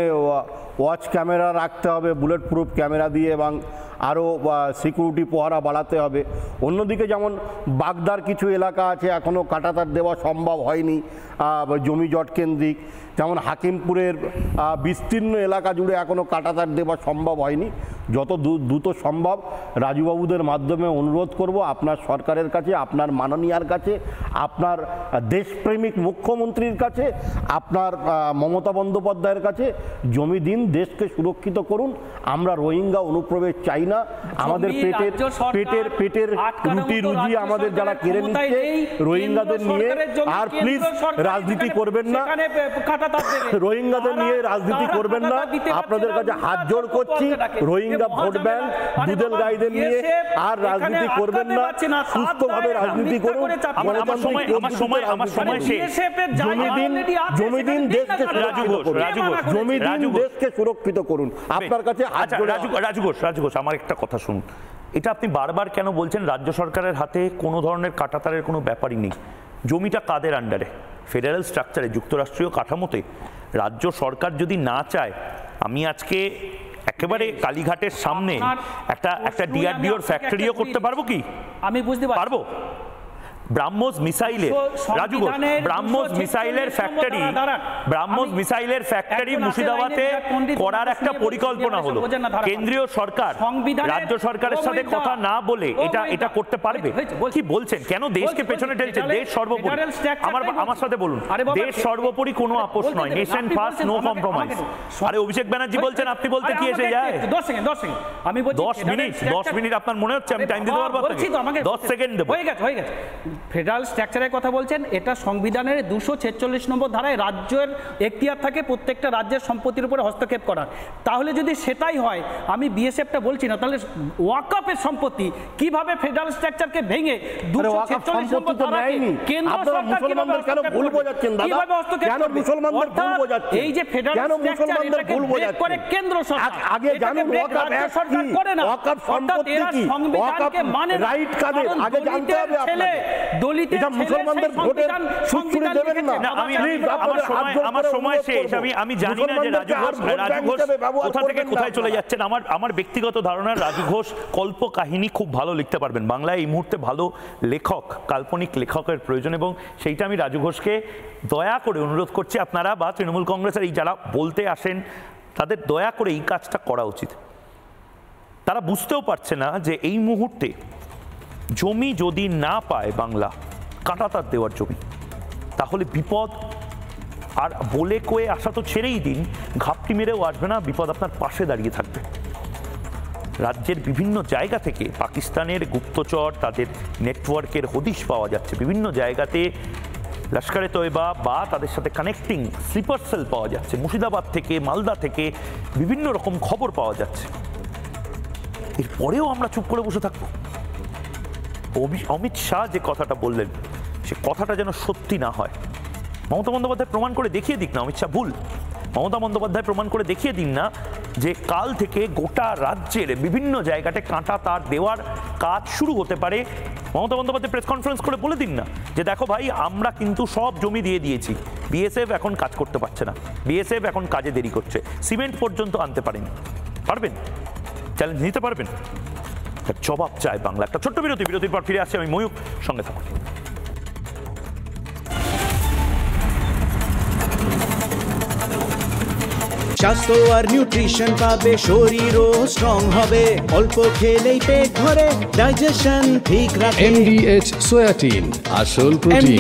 L: ওয়াচ ক্যামেরা রাখতে হবে, বুলেট প্রুফ ক্যামেরা দিয়ে, এবং আরও সিকিউরিটি পহরা বাড়াতে হবে। অন্যদিকে যেমন বাগদার কিছু এলাকা আছে, এখনও কাঁটাতার দেওয়া সম্ভব হয়নি জমি জট কেন্দ্রিক। যেমন হাকিমপুরের বিস্তীর্ণ এলাকা জুড়ে এখনও কাঁটাতার দেওয়া সম্ভব হয়নি। যত দ্রুত সম্ভব রাজুবাবুদের মাধ্যমে অনুরোধ করব আপনার সরকারের কাছে, আপনার মাননীয়ার কাছে, আপনার দেশপ্রেমিক মুখ্যমন্ত্রীর কাছে, আপনার মমতা বন্দ্যোপাধ্যায়ের কাছে, জমি দিন, দেশকে সুরক্ষিত করুন। আমরা রোহিঙ্গা অনুপ্রবেশ চাই না। আমাদের পেটের রুটি রুজি আমাদের যারা কেড়ে নিচ্ছে রোহিঙ্গাদের নিয়ে, আর প্লিজ রাজনীতি করবেন না, রোহিঙ্গাদের নিয়ে রাজনীতি করবেন না। আপনাদের কাছে হাত জোড় করছি, রোহিঙ্গা ভোট ব্যাংক, দুধেল গাইদের নিয়ে আর রাজনীতি করবেন না। সুস্থভাবে রাজনীতি করুন। জমি দিন, দেশকে সুরক্ষিত করুন। আপনার কাছে
B: রাজু ঘোষ, আমার একটা কথা শুনুন। এটা আপনি বারবার কেন বলছেন রাজ্য সরকারের হাতে কোনো ধরনের কাঁটাতারের কোনো ব্যাপারই নেই? জমিটা কাদের আন্ডারে? ফেডারেল স্ট্রাকচারে, যুক্তরাষ্ট্রীয় কাঠামোতে রাজ্য সরকার যদি না চায়, আমি আজকে একেবারে কালীঘাটের সামনে একটা ডিআরডিওর ফ্যাক্টরিও করতে পারবো কি?
J: আমি বুঝতে পারবো।
B: ব্রাহ্মোস মিসাইলের ফ্যাক্টরি মুর্শিদাবাদে করার একটা পরিকল্পনা হলো। কেন্দ্রীয় সরকার রাজ্য সরকারের সাথে কথা না বলে এটা করতে পারবে? কি বলছেন? কেন দেশকে পেছনে ঠেলছেন? দেশ সর্বোপরি। আমার সাথে বলুন, দেশ সর্বোপরি, কোনো আপোষ নয়, নেশন ফার্স্ট, নো কম্প্রোমাইজ। আরে অভিষেক ব্যানার্জি বলছেন, আপনি বলতে কি এসে যায়? 10 মিনিট আপনার মনে হচ্ছে আমি টাইম দিতে পারবো? 10 সেকেন্ড দেবো।
J: হয়ে গেছে। ফেডারেল স্ট্রাকচারের কথা বলছেন, এটা সংবিধানের 246 নম্বর ধারায় রাজ্যের এখতিয়ার থাকে প্রত্যেকটা রাজ্যের সম্পত্তির উপরে হস্তক্ষেপ করার। তাহলে যদি সেটাই হয়, আমি বিএসএফটা বলছি না, তাহলে ওয়াকফের সম্পত্তি কিভাবে ফেডারেল স্ট্রাকচারকে ভেঙে 246 নম্বর ধারায় কেন্দ্র সরকার কিভাবে হস্তক্ষেপ করবে? এই যে ফেডারেল স্ট্রাকচার, এটাকে ব্রেক করে কেন্দ্র সরকার,
L: আগে জানুন
J: রাজ্য সরকার করে না।
L: ওয়াকফ সম্পত্তি কি?
J: সংবিধানকে মানে
L: রাইট কাদের আগে জানতে হবে আপনাকে। এটা মুসলমানদের ভোটের সুস্থির দেবেন না।
B: আমার সময় শেষ। আমি জানি না যে রাজু ঘোষ কোথা থেকে কোথায় চলে যাচ্ছেন। আমার ব্যক্তিগত ধারণা, রাজু ঘোষ কল্প কাহিনী খুব ভালো লিখতে পারবেন। বাংলায় এই মুহূর্তে ভালো লেখক, কাল্পনিক লেখকের প্রয়োজন, এবং সেইটা আমি রাজু ঘোষকে দয়া করে অনুরোধ করছি, আপনারা বা তৃণমূল কংগ্রেসের এই যারা বলতে আসেন, তাদের দয়া করে এই কাজটা করা উচিত। তারা বুঝতেও পারছে না যে এই মুহূর্তে জমি যদি না পায় বাংলা, কাঁটাতার দেওয়ার জমি, তাহলে বিপদ। আর বলে কয়ে আসা তো ছেড়েই দিন, ঘাপটি মেরেও আসবে না, বিপদ আপনার পাশে দাঁড়িয়ে থাকবে। রাজ্যের বিভিন্ন জায়গা থেকে পাকিস্তানের গুপ্তচর, তাদের নেটওয়ার্কের হদিশ পাওয়া যাচ্ছে। বিভিন্ন জায়গাতে লস্করে তৈবা বা তাদের সাথে কানেক্টিং স্লিপার সেল পাওয়া যাচ্ছে। মুর্শিদাবাদ থেকে, মালদা থেকে বিভিন্ন রকম খবর পাওয়া যাচ্ছে। এরপরেও আমরা চুপ করে বসে থাকবো? অমিত শাহ যে কথাটা বললেন, সে কথাটা যেন সত্যি না হয়। মমতা বন্দ্যোপাধ্যায় প্রমাণ করে দেখিয়ে দিক না অমিত শাহ ভুল। মমতা বন্দ্যোপাধ্যায় প্রমাণ করে দেখিয়ে দিন না যে কাল থেকে গোটা রাজ্যের বিভিন্ন জায়গাতে কাঁটা তার দেওয়ার কাজ শুরু হতে পারে। মমতা বন্দ্যোপাধ্যায় প্রেস কনফারেন্স করে বলে দিন না যে দেখো ভাই, আমরা কিন্তু সব জমি দিয়ে দিয়েছি, বিএসএফ এখন কাজ করতে পারছে না, বিএসএফ এখন কাজে দেরি করছে, সিমেন্ট পর্যন্ত আনতে পারেনি। পারবেন? চ্যালেঞ্জ নিতে পারবেন? জবাব চায় বাংলা। একটা ছোট্ট বিরতি, বিরতির পর ফিরে আসছে আমি ময়ূক, সঙ্গে থাকুন।
O: স্বাস্থ্য আর নিউট্রিশন পাবে, শরীরও স্ট্রং হবে, অল্প খেলেই পেট ভরে, ডাইজেশন ঠিক রাখে।
A: MDH সোয়াটিন, আসল প্রোটিন।